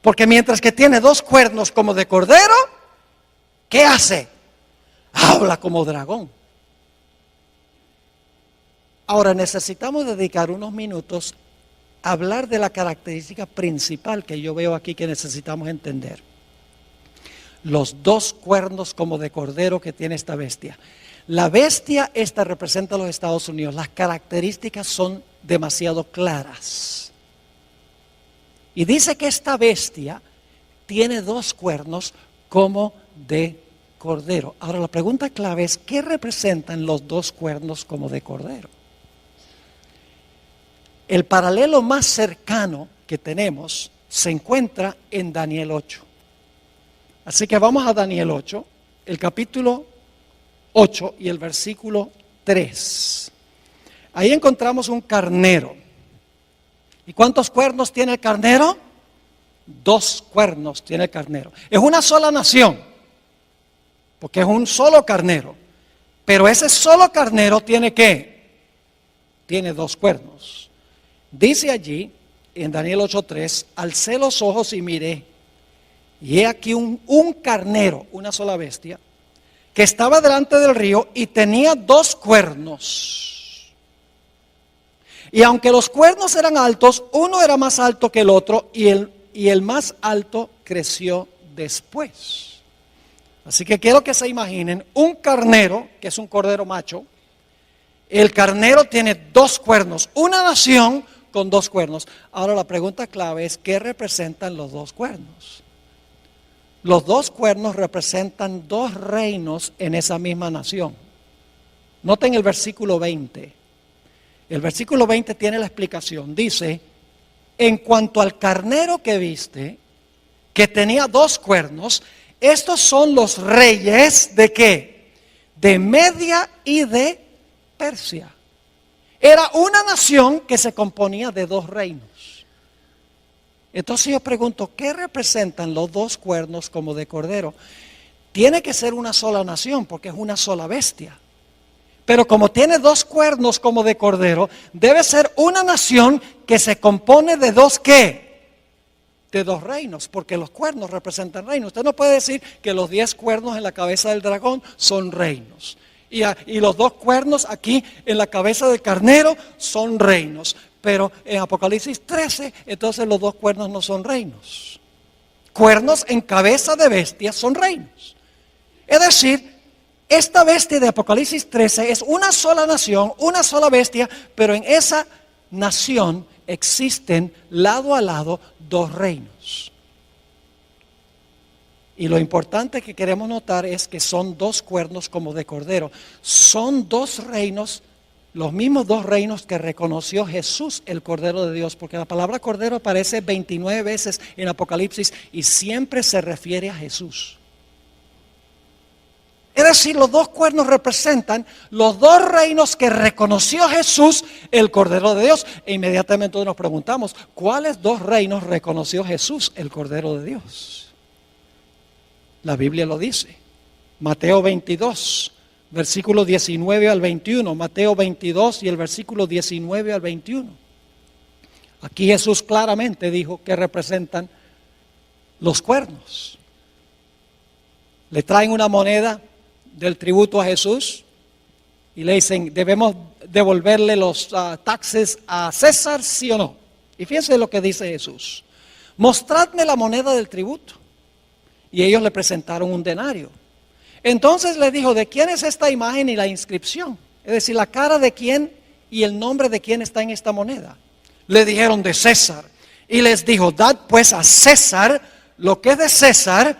Porque mientras que tiene dos cuernos como de cordero, ¿qué hace? Habla como dragón. Ahora necesitamos dedicar unos minutos a hablar de la característica principal que yo veo aquí que necesitamos entender. Los dos cuernos como de cordero que tiene esta bestia. La bestia esta representa a los Estados Unidos. Las características son demasiado claras. Y dice que esta bestia tiene dos cuernos como de cordero. Ahora la pregunta clave es, ¿qué representan los dos cuernos como de cordero? El paralelo más cercano que tenemos se encuentra en Daniel 8. Así que vamos a Daniel 8, el capítulo 8 y el versículo 3. Ahí encontramos un carnero. ¿Y cuántos cuernos tiene el carnero? Dos cuernos tiene el carnero. Es una sola nación, porque es un solo carnero. Pero ese solo carnero tiene ¿qué? Tiene dos cuernos. Dice allí, en Daniel 8:3, alcé los ojos y miré. Y he aquí un carnero, una sola bestia, que estaba delante del río y tenía dos cuernos. Y aunque los cuernos eran altos, uno era más alto que el otro y el más alto creció después. Así que quiero que se imaginen un carnero, que es un cordero macho. El carnero tiene dos cuernos, una nación con dos cuernos. Ahora la pregunta clave es, ¿qué representan los dos cuernos? Los dos cuernos representan dos reinos en esa misma nación. Noten el versículo 20. El versículo 20 tiene la explicación. Dice, en cuanto al carnero que viste, que tenía dos cuernos, estos son los reyes ¿de qué? De Media y de Persia. Era una nación que se componía de dos reinos. Entonces yo pregunto, ¿qué representan los dos cuernos como de cordero? Tiene que ser una sola nación porque es una sola bestia. Pero como tiene dos cuernos como de cordero, debe ser una nación que se compone de dos ¿qué? De dos reinos, porque los cuernos representan reinos. Usted no puede decir que los 10 cuernos en la cabeza del dragón son reinos. Y los dos cuernos aquí en la cabeza del carnero son reinos. Pero en Apocalipsis 13, entonces los dos cuernos no son reinos. Cuernos en cabeza de bestia son reinos. Es decir, esta bestia de Apocalipsis 13 es una sola nación, una sola bestia, pero en esa nación existen lado a lado dos reinos. Y lo importante que queremos notar es que son dos cuernos como de cordero. Son dos reinos, los mismos dos reinos que reconoció Jesús, el Cordero de Dios, porque la palabra cordero aparece 29 veces en Apocalipsis y siempre se refiere a Jesús. Es decir, los dos cuernos representan los dos reinos que reconoció Jesús, el Cordero de Dios. E inmediatamente nos preguntamos, ¿cuáles dos reinos reconoció Jesús, el Cordero de Dios? La Biblia lo dice. Mateo 22, versículo 19 al 21. Mateo 22 y el versículo 19 al 21. Aquí Jesús claramente dijo que representan los cuernos. Le traen una moneda del tributo a Jesús y le dicen, ¿debemos devolverle los taxes a César, sí o no? Y fíjense lo que dice Jesús. Mostradme la moneda del tributo. Y ellos le presentaron un denario. Entonces le dijo, ¿de quién es esta imagen y la inscripción? Es decir, la cara de quién y el nombre de quién está en esta moneda. Le dijeron, de César. Y les dijo, dad pues a César lo que es de César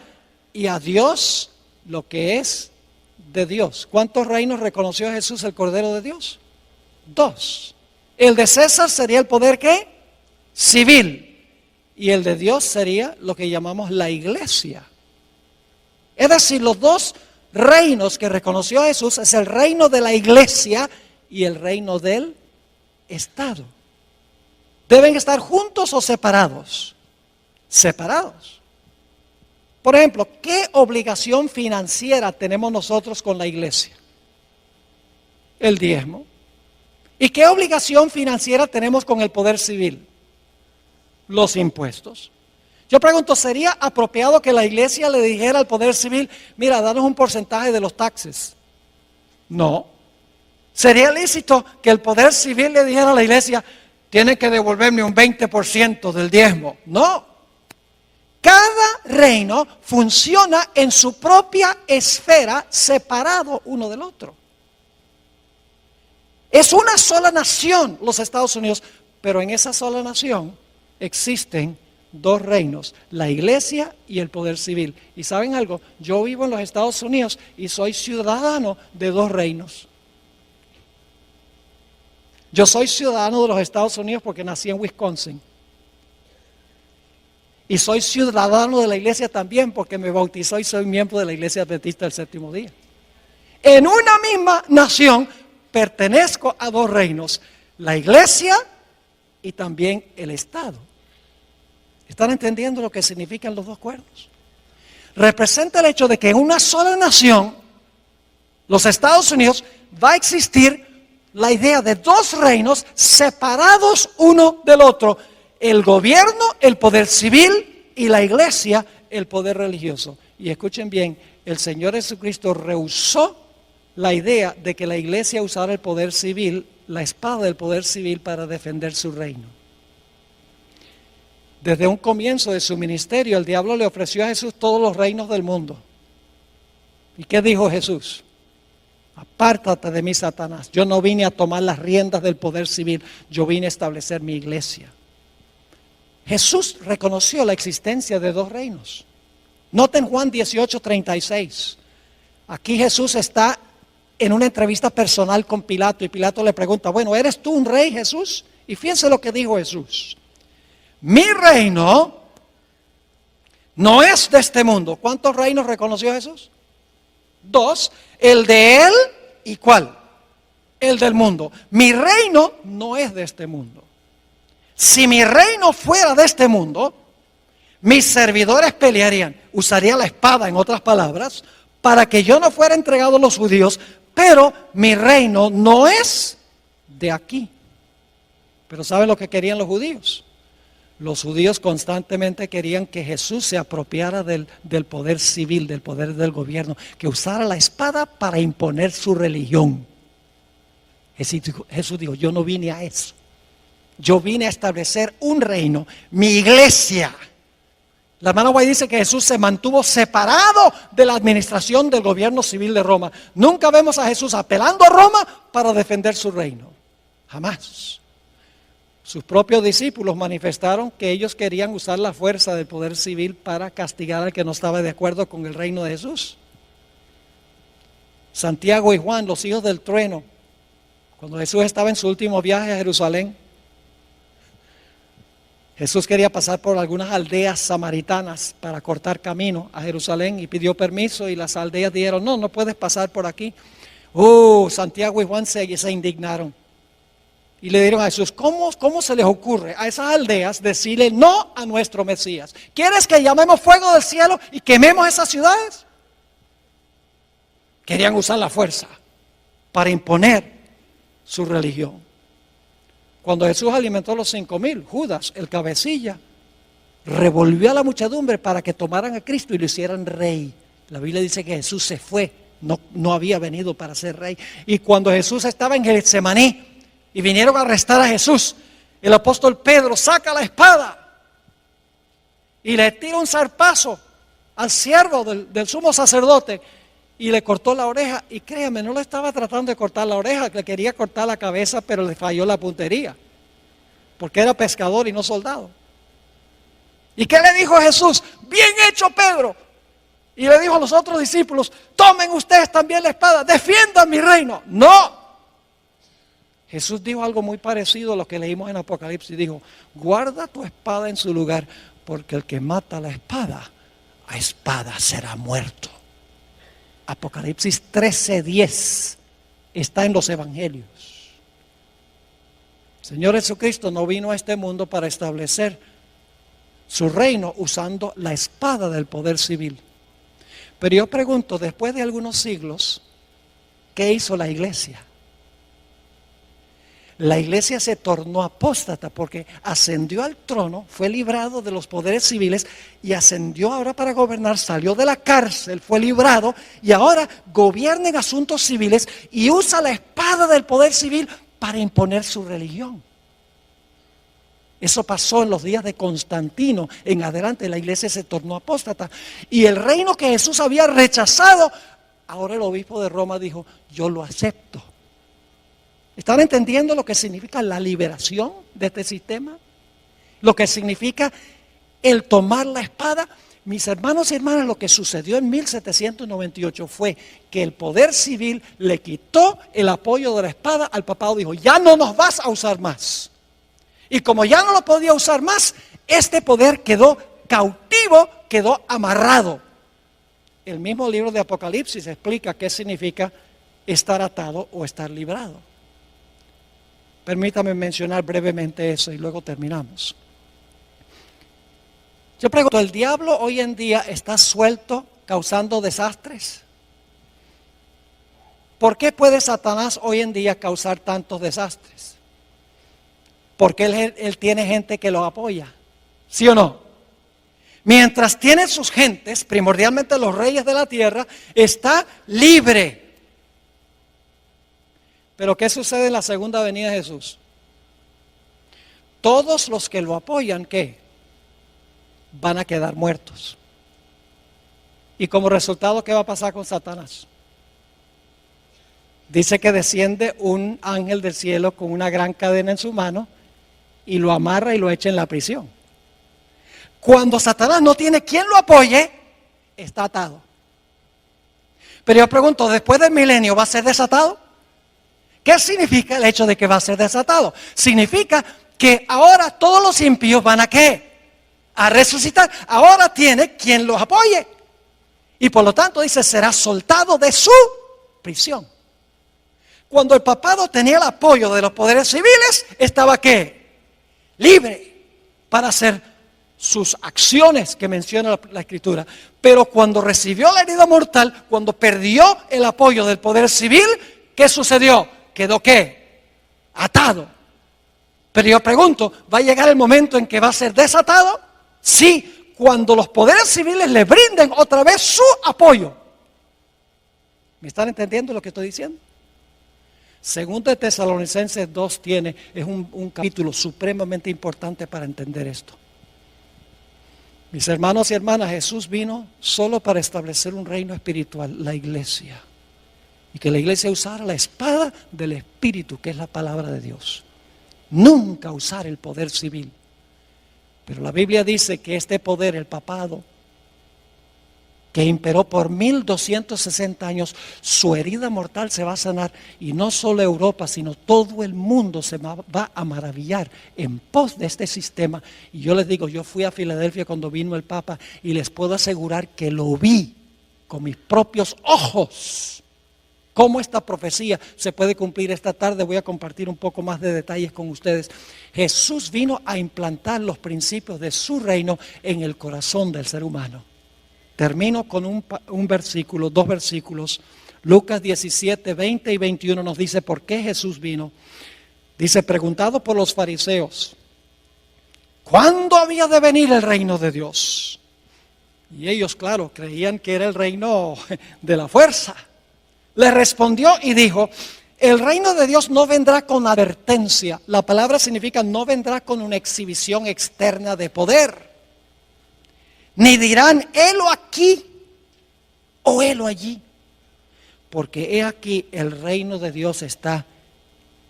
y a Dios lo que es de Dios. ¿Cuántos reinos reconoció Jesús el Cordero de Dios? 2. El de César sería el poder ¿qué? Civil. Y el de Dios sería lo que llamamos la iglesia. Es decir, los 2 reinos que reconoció Jesús es el reino de la iglesia y el reino del Estado. ¿Deben estar juntos o separados? Separados. Por ejemplo, ¿qué obligación financiera tenemos nosotros con la iglesia? El diezmo. ¿Y qué obligación financiera tenemos con el poder civil? Los impuestos. Yo pregunto, ¿sería apropiado que la iglesia le dijera al poder civil, mira, danos un porcentaje de los taxes? No. ¿Sería lícito que el poder civil le dijera a la iglesia, tiene que devolverme un 20% del diezmo? No. Cada reino funciona en su propia esfera, separado uno del otro. Es una sola nación, los Estados Unidos, pero en esa sola nación existen 2 reinos, la iglesia y el poder civil. ¿Y saben algo? Yo vivo en los Estados Unidos y soy ciudadano de 2 reinos. Yo soy ciudadano de los Estados Unidos porque nací en Wisconsin. Y soy ciudadano de la iglesia también porque me bautizó y soy miembro de la iglesia adventista del séptimo día. En una misma nación pertenezco a 2 reinos, la iglesia y también el Estado. ¿Están entendiendo lo que significan los 2 cuernos? Representa el hecho de que en una sola nación, los Estados Unidos, va a existir la idea de 2 reinos separados uno del otro. El gobierno, el poder civil y la iglesia, el poder religioso. Y escuchen bien, el Señor Jesucristo rehusó la idea de que la iglesia usara el poder civil, la espada del poder civil para defender su reino. Desde un comienzo de su ministerio, el diablo le ofreció a Jesús todos los reinos del mundo. ¿Y qué dijo Jesús? Apártate de mí, Satanás. Yo no vine a tomar las riendas del poder civil, yo vine a establecer mi iglesia. Jesús reconoció la existencia de 2 reinos. Noten Juan 18:36. Aquí Jesús está en una entrevista personal con Pilato y Pilato le pregunta, bueno, ¿eres tú un rey, Jesús? Y fíjense lo que dijo Jesús. Mi reino no es de este mundo. ¿Cuántos reinos reconoció Jesús? 2. El de él y ¿cuál? El del mundo. Mi reino no es de este mundo. Si mi reino fuera de este mundo, mis servidores pelearían, usaría la espada en otras palabras, para que yo no fuera entregado a los judíos, pero mi reino no es de aquí. Pero ¿saben lo que querían los judíos? Los judíos constantemente querían que Jesús se apropiara del poder civil, del poder del gobierno, que usara la espada para imponer su religión. Jesús dijo, yo no vine a eso. Yo vine a establecer un reino, mi iglesia. La hermana White dice que Jesús se mantuvo separado de la administración del gobierno civil de Roma. Nunca vemos a Jesús apelando a Roma para defender su reino. Jamás. Sus propios discípulos manifestaron que ellos querían usar la fuerza del poder civil para castigar al que no estaba de acuerdo con el reino de Jesús. Santiago y Juan, los hijos del trueno, cuando Jesús estaba en su último viaje a Jerusalén, Jesús quería pasar por algunas aldeas samaritanas para cortar camino a Jerusalén y pidió permiso y las aldeas dijeron, no puedes pasar por aquí. Santiago y Juan se indignaron y le dijeron a Jesús, ¿cómo se les ocurre a esas aldeas decirle no a nuestro Mesías? ¿Quieres que llamemos fuego del cielo y quememos esas ciudades? Querían usar la fuerza para imponer su religión. Cuando Jesús alimentó a los 5,000, Judas, el cabecilla, revolvió a la muchedumbre para que tomaran a Cristo y lo hicieran rey. La Biblia dice que Jesús se fue, no había venido para ser rey. Y cuando Jesús estaba en Getsemaní y vinieron a arrestar a Jesús, el apóstol Pedro saca la espada y le tira un zarpazo al siervo del sumo sacerdote y le cortó la oreja. Y créame, no le estaba tratando de cortar la oreja, le quería cortar la cabeza, pero le falló la puntería, porque era pescador y no soldado. ¿Y qué le dijo Jesús? Bien hecho, Pedro. Y le dijo a los otros discípulos, tomen ustedes también la espada, defiendan mi reino. No. Jesús dijo algo muy parecido a lo que leímos en Apocalipsis. Dijo, guarda tu espada en su lugar, porque el que mata la espada, a espada será muerto. Apocalipsis 13:10 está en los evangelios. El Señor Jesucristo no vino a este mundo para establecer su reino usando la espada del poder civil. Pero yo pregunto, después de algunos siglos, ¿qué hizo la iglesia? La iglesia se tornó apóstata porque ascendió al trono, fue librado de los poderes civiles y ascendió ahora para gobernar, salió de la cárcel, fue librado y ahora gobierna en asuntos civiles y usa la espada del poder civil para imponer su religión. Eso pasó en los días de Constantino. En adelante la iglesia se tornó apóstata. Y el reino que Jesús había rechazado, ahora el obispo de Roma dijo, yo lo acepto. ¿Están entendiendo lo que significa la liberación de este sistema? Lo que significa el tomar la espada. Mis hermanos y hermanas, lo que sucedió en 1798 fue que el poder civil le quitó el apoyo de la espada al papado. Dijo, ya no nos vas a usar más. Y como ya no lo podía usar más, este poder quedó cautivo, quedó amarrado. El mismo libro de Apocalipsis explica qué significa estar atado o estar librado. Permítame mencionar brevemente eso y luego terminamos. Yo pregunto, ¿el diablo hoy en día está suelto causando desastres? ¿Por qué puede Satanás hoy en día causar tantos desastres? Porque él tiene gente que lo apoya, ¿sí o no? Mientras tiene sus gentes, primordialmente los reyes de la tierra, está libre. Pero ¿qué sucede en la segunda venida de Jesús? Todos los que lo apoyan, ¿qué? Van a quedar muertos. Y como resultado, ¿qué va a pasar con Satanás? Dice que desciende un ángel del cielo con una gran cadena en su mano y lo amarra y lo echa en la prisión. Cuando Satanás no tiene quien lo apoye, está atado. Pero yo pregunto, ¿después del milenio va a ser desatado? ¿Qué significa el hecho de que va a ser desatado? Significa que ahora todos los impíos van a ¿qué? A resucitar. Ahora tiene quien los apoye. Y por lo tanto dice, será soltado de su prisión. Cuando el papado tenía el apoyo de los poderes civiles, estaba ¿qué? Libre para hacer sus acciones que menciona la Escritura. Pero cuando recibió la herida mortal, cuando perdió el apoyo del poder civil, ¿qué sucedió? Quedó ¿qué? Atado. Pero yo pregunto, ¿va a llegar el momento en que va a ser desatado? Sí, cuando los poderes civiles le brinden otra vez su apoyo. ¿Me están entendiendo lo que estoy diciendo? Segundo de Tesalonicenses 2 es un capítulo supremamente importante para entender esto. Mis hermanos y hermanas, Jesús vino solo para establecer un reino espiritual, la iglesia. Y que la iglesia usara la espada del Espíritu, que es la palabra de Dios. Nunca usar el poder civil. Pero la Biblia dice que este poder, el papado, que imperó por 1260 años, su herida mortal se va a sanar. Y no solo Europa, sino todo el mundo se va a maravillar en pos de este sistema. Y yo les digo, yo fui a Filadelfia cuando vino el Papa y les puedo asegurar que lo vi con mis propios ojos. ¿Cómo esta profecía se puede cumplir esta tarde? Voy a compartir un poco más de detalles con ustedes. Jesús vino a implantar los principios de su reino en el corazón del ser humano. Termino con un versículo, dos versículos. Lucas 17, 20 y 21 nos dice por qué Jesús vino. Dice, preguntado por los fariseos, ¿cuándo había de venir el reino de Dios? Y ellos, claro, creían que era el reino de la fuerza. Le respondió y dijo: el reino de Dios no vendrá con advertencia. La palabra significa no vendrá con una exhibición externa de poder. Ni dirán, helo aquí o helo allí. Porque he aquí el reino de Dios está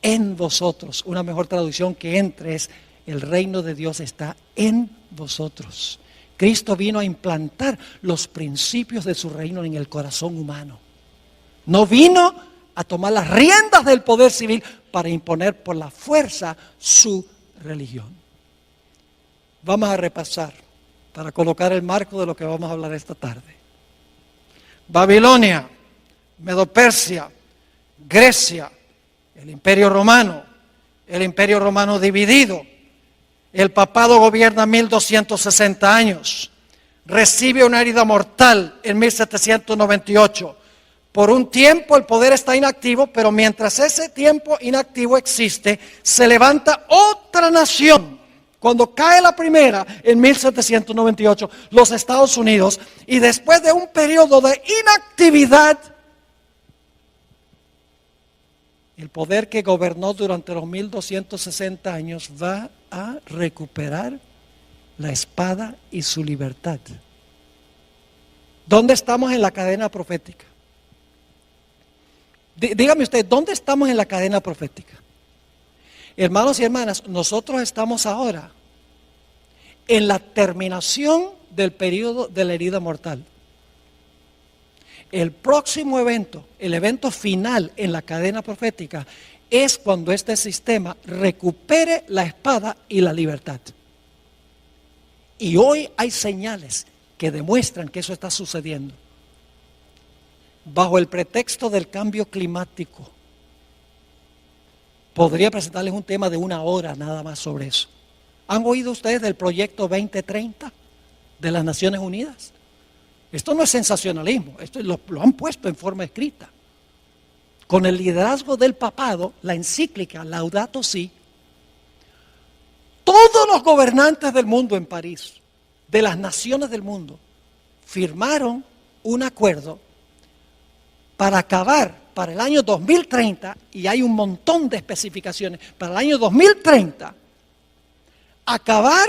en vosotros. Una mejor traducción que entre es: el reino de Dios está en vosotros. Cristo vino a implantar los principios de su reino en el corazón humano. No vino a tomar las riendas del poder civil para imponer por la fuerza su religión. Vamos a repasar para colocar el marco de lo que vamos a hablar esta tarde. Babilonia, Medo-Persia, Grecia, el Imperio Romano dividido. El papado gobierna 1260 años. Recibe una herida mortal en 1798. Por un tiempo el poder está inactivo, pero mientras ese tiempo inactivo existe, se levanta otra nación. Cuando cae la primera en 1798, los Estados Unidos, y después de un periodo de inactividad, el poder que gobernó durante los 1260 años va a recuperar la espada y su libertad. ¿Dónde estamos en la cadena profética? Dígame usted, ¿dónde estamos en la cadena profética? Hermanos y hermanas, nosotros estamos ahora en la terminación del periodo de la herida mortal. El próximo evento, el evento final en la cadena profética, es cuando este sistema recupere la espada y la libertad. Y hoy hay señales que demuestran que eso está sucediendo. Bajo el pretexto del cambio climático, podría presentarles un tema de 1 hora nada más sobre eso. ¿Han oído ustedes del proyecto 2030 de las Naciones Unidas? Esto no es sensacionalismo, esto lo han puesto en forma escrita. Con el liderazgo del papado, la encíclica Laudato Si, todos los gobernantes del mundo en París, de las naciones del mundo, firmaron un acuerdo para acabar para el año 2030, y hay un montón de especificaciones, para el año 2030, acabar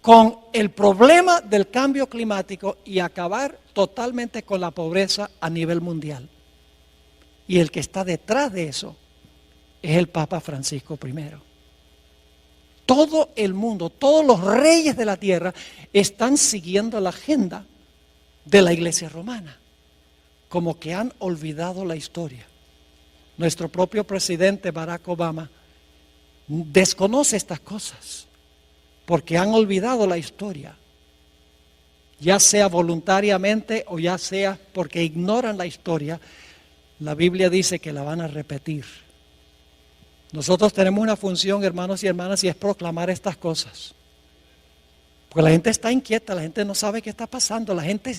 con el problema del cambio climático y acabar totalmente con la pobreza a nivel mundial. Y el que está detrás de eso es el Papa Francisco I. Todo el mundo, todos los reyes de la tierra están siguiendo la agenda de la Iglesia romana, como que han olvidado la historia. Nuestro propio presidente Barack Obama desconoce estas cosas, porque han olvidado la historia, ya sea voluntariamente o ya sea porque ignoran la historia. La Biblia dice que la van a repetir. Nosotros tenemos una función, hermanos y hermanas, y es proclamar estas cosas. Porque la gente está inquieta, la gente no sabe qué está pasando, la gente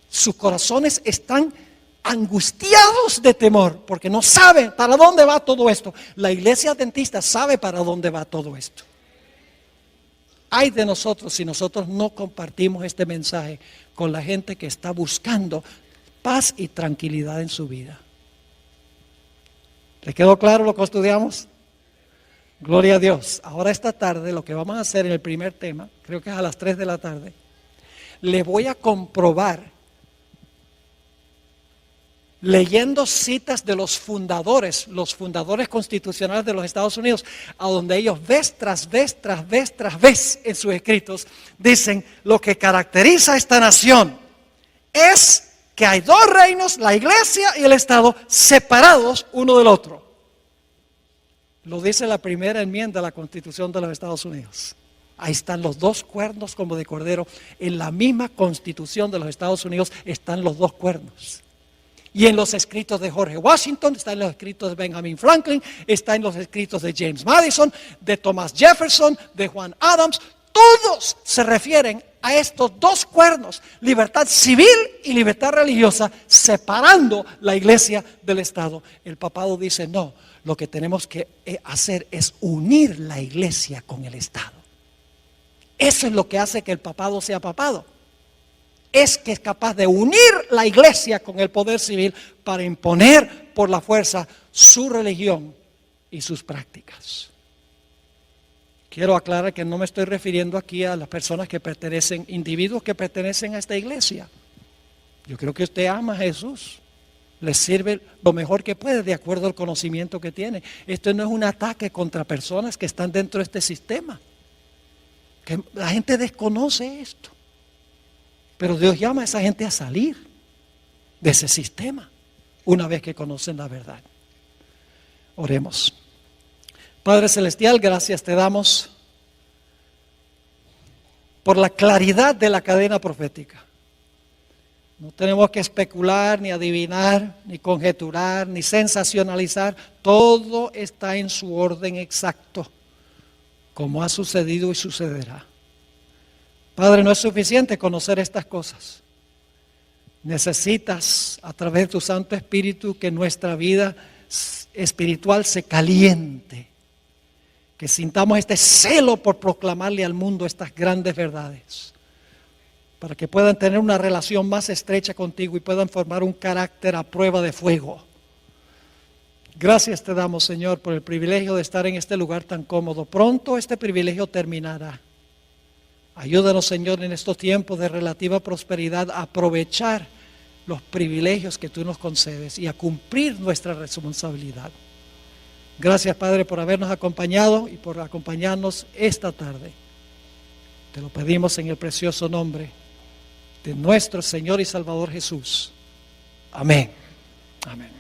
sus corazones están angustiados de temor, porque no saben para dónde va todo esto. La iglesia adventista sabe para dónde va todo esto. Ay de nosotros si nosotros no compartimos este mensaje con la gente que está buscando paz y tranquilidad en su vida. ¿Le quedó claro lo que estudiamos? Gloria a Dios. Ahora esta tarde lo que vamos a hacer en el primer tema, creo que es a las 3 de la tarde, le voy a comprobar, leyendo citas de los fundadores constitucionales de los Estados Unidos, a donde ellos vez tras vez en sus escritos dicen: lo que caracteriza a esta nación es que hay dos reinos, la iglesia y el Estado, separados uno del otro. Lo dice la primera enmienda a la Constitución de los Estados Unidos. Ahí están los dos cuernos como de cordero. En la misma Constitución de los Estados Unidos están los dos cuernos. Y en los escritos de George Washington, está en los escritos de Benjamin Franklin, está en los escritos de James Madison, de Thomas Jefferson, de Juan Adams. Todos se refieren a estos dos cuernos, libertad civil y libertad religiosa, separando la iglesia del Estado. El papado dice: no, lo que tenemos que hacer es unir la iglesia con el Estado. Eso es lo que hace que el papado sea papado. Es que es capaz de unir la iglesia con el poder civil para imponer por la fuerza su religión y sus prácticas. Quiero aclarar que no me estoy refiriendo aquí a las personas que pertenecen, individuos que pertenecen a esta iglesia. Yo creo que usted ama a Jesús, le sirve lo mejor que puede de acuerdo al conocimiento que tiene. Esto no es un ataque contra personas que están dentro de este sistema. Que la gente desconoce esto. Pero Dios llama a esa gente a salir de ese sistema una vez que conocen la verdad. Oremos. Padre Celestial, gracias te damos por la claridad de la cadena profética. No tenemos que especular, ni adivinar, ni conjeturar, ni sensacionalizar. Todo está en su orden exacto, como ha sucedido y sucederá. Padre, no es suficiente conocer estas cosas. Necesitas, a través de tu Santo Espíritu, que nuestra vida espiritual se caliente. Que sintamos este celo por proclamarle al mundo estas grandes verdades. Para que puedan tener una relación más estrecha contigo y puedan formar un carácter a prueba de fuego. Gracias te damos, Señor, por el privilegio de estar en este lugar tan cómodo. Pronto este privilegio terminará. Ayúdanos, Señor, en estos tiempos de relativa prosperidad a aprovechar los privilegios que tú nos concedes y a cumplir nuestra responsabilidad. Gracias, Padre, por habernos acompañado y por acompañarnos esta tarde. Te lo pedimos en el precioso nombre de nuestro Señor y Salvador Jesús. Amén. Amén.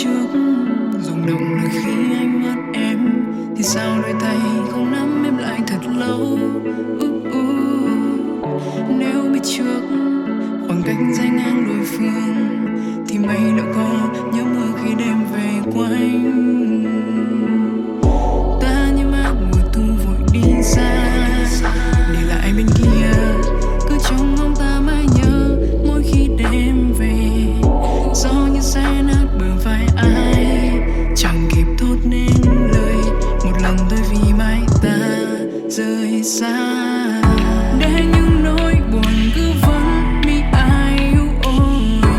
trước rung động là khi anh mất em, thì sao đôi tay không nắm em lại thật lâu. Nếu biết trước khoảng cách dài ngang đôi phương, thì mây đã có nhớ mưa khi đêm về quanh. Ta như mát mùa thu vội đi xa, để lại bên kia cứ trông mong ta mãi nhớ mỗi khi đêm về. Gió như xé nát bờ vai ai, chẳng kịp thốt nên lời một lần thôi vì mãi ta rời xa. Để những nỗi buồn cứ vẫn bị ai yêu ôi,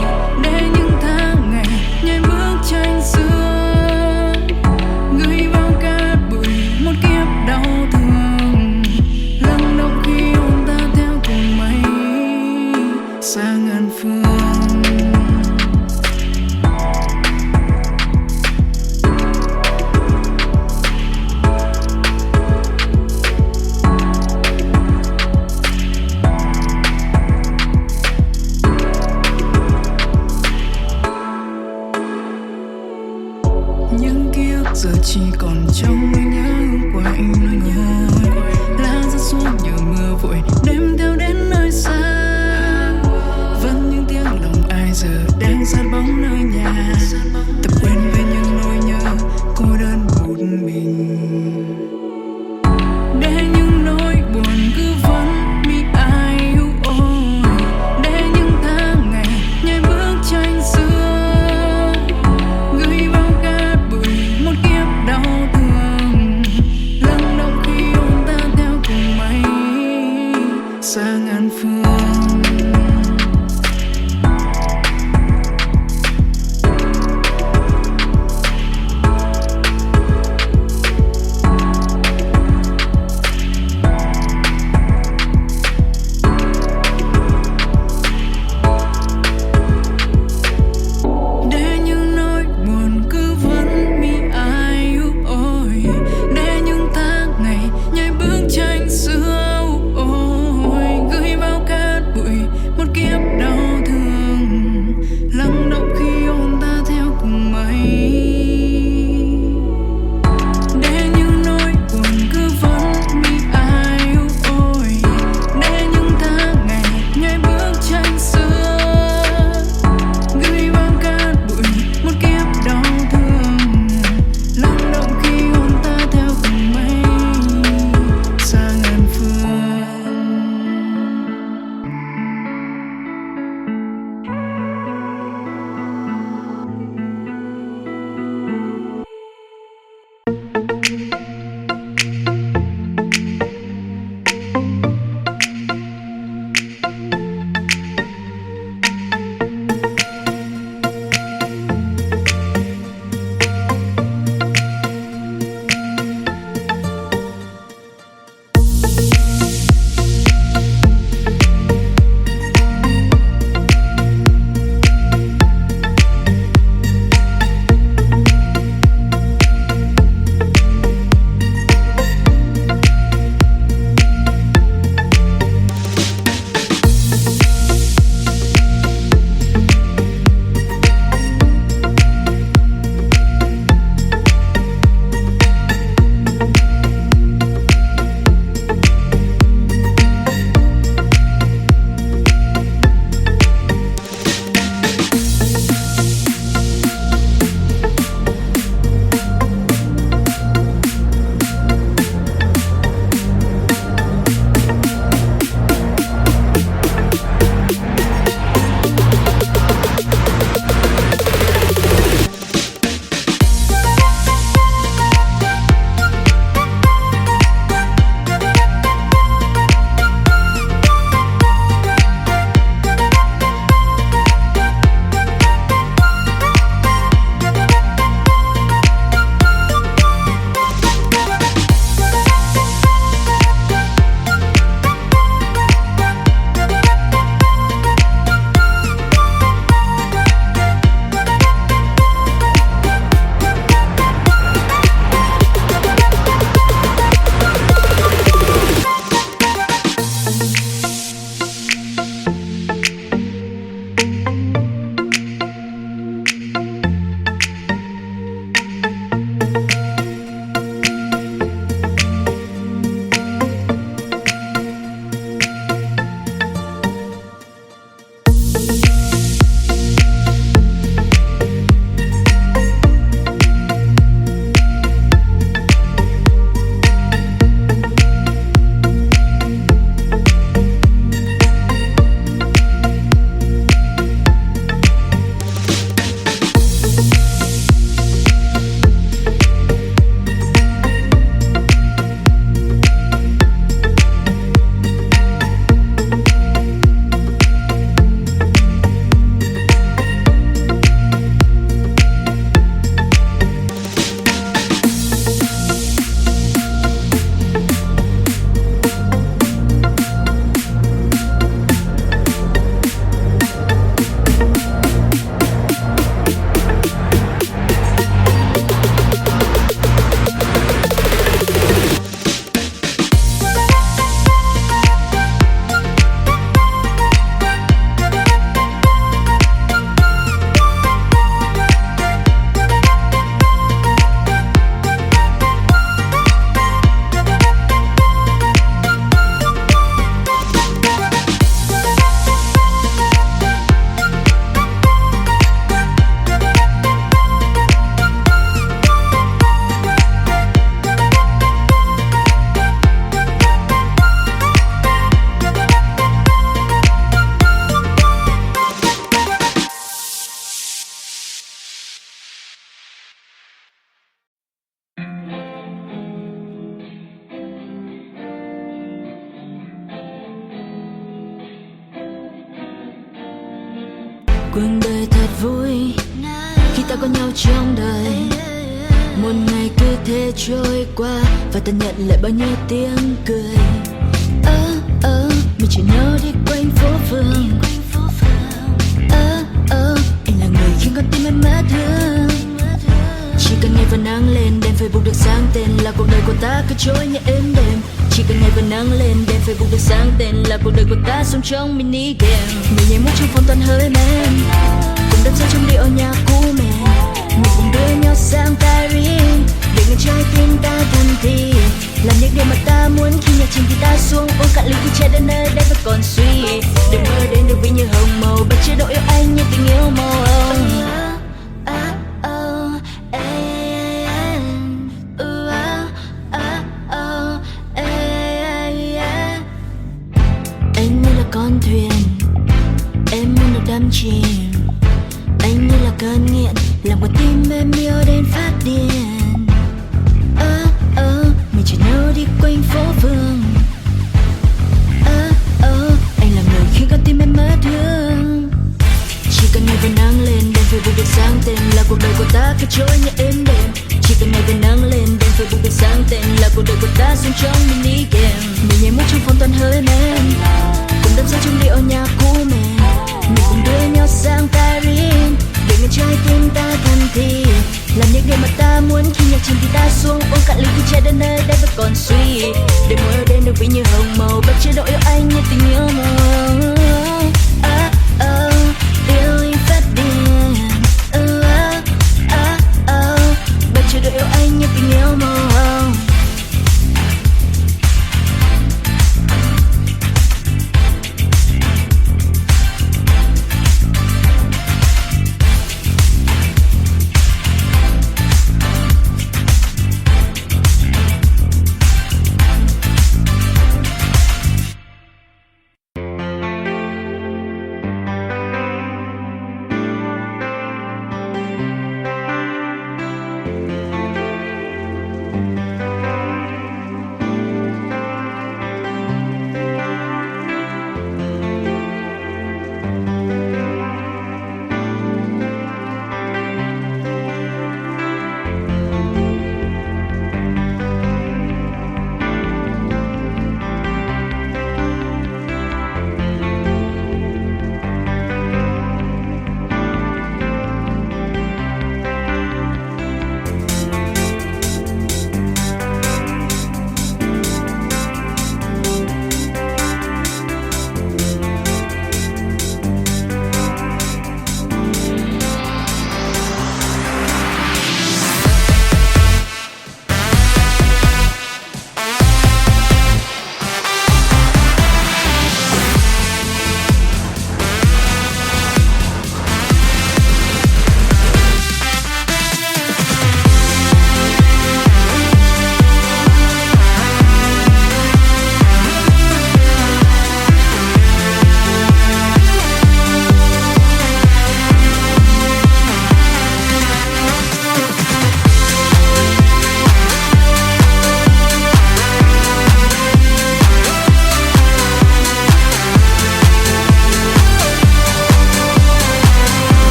để những tháng ngày nhai bức tranh xưa gửi vào cát bụi một kiếp đau thương. Lắng động khi ôm ta theo cùng mây xa ngàn phương. Những ký ức giờ chỉ còn trong nỗi nhớ quạnh nỗi ngồi, lá rơi xuống như mưa vội đêm theo đến nơi xa. Vẫn những tiếng lòng ai giờ đang sát bóng nơi nhà, tập quên về những nỗi nhớ cô đơn một mình. Để những nỗi buồn cứ vẫn bị ai yêu ôi, để những tháng ngày nhai bức tranh xưa gửi vào cát bụi một kiếp đau thương. Lắng động khi ôm ta theo cùng mây cuộc đời thật vui khi ta có nhau trong đời. Một ngày cứ thế trôi qua và ta nhận lại bao nhiêu tiếng cười. Mình chỉ nhau đi quanh phố phường. Anh là người khiến con tim em mất thương. Chỉ cần ngày và nắng lên đèn Facebook được sáng tên là cuộc đời của ta cứ trôi như êm đềm. Chỉ cần ngày và nắng lên đèn Facebook được sáng tên là cuộc đời của ta sống trong mini game. Mình nhảy múa trong phòng toàn hơi men, cùng đắm say trong điệu nhạc cũ mềm. Mình cùng đưa nhau sang Paris để ngân trái tim ta thân thì làm những điều mà ta muốn khi nhạc trình thì ta xuống uống cạn ly khi trái đến nơi đây vẫn còn suy. Đừng mơ đến được vì như hồng màu bất chế độ yêu anh như tình yêu màu hồng. Anh như là con thuyền, em muốn được đắm chìm. Anh như là cơn nghiện, làm con tim em yêu đến phát điên. Mình chỉ nhau đi quanh phố phường. Anh là người khiến con tim em mất thương. Chỉ cần ngày và nắng lên đèn Facebook được sáng tên là cuộc đời của ta cứ trôi như êm đềm. Chỉ cần ngày và nắng lên đèn Facebook được sáng tên là cuộc đời của ta sống trong mini game. Mình nhảy múa trong phòng toàn hơi men, cùng đắm say trong điệu nhạc cũ mềm. Mình cùng đưa nhau sang Paris để ngân trái tim ta thân thì làm những điều mà ta muốn khi nhạc trình thì ta xuống uống cạn ly khi trái đến nơi đây vẫn còn suy. Để mơ đến được vì như hồng màu bất chế độ yêu anh như tình yêu màu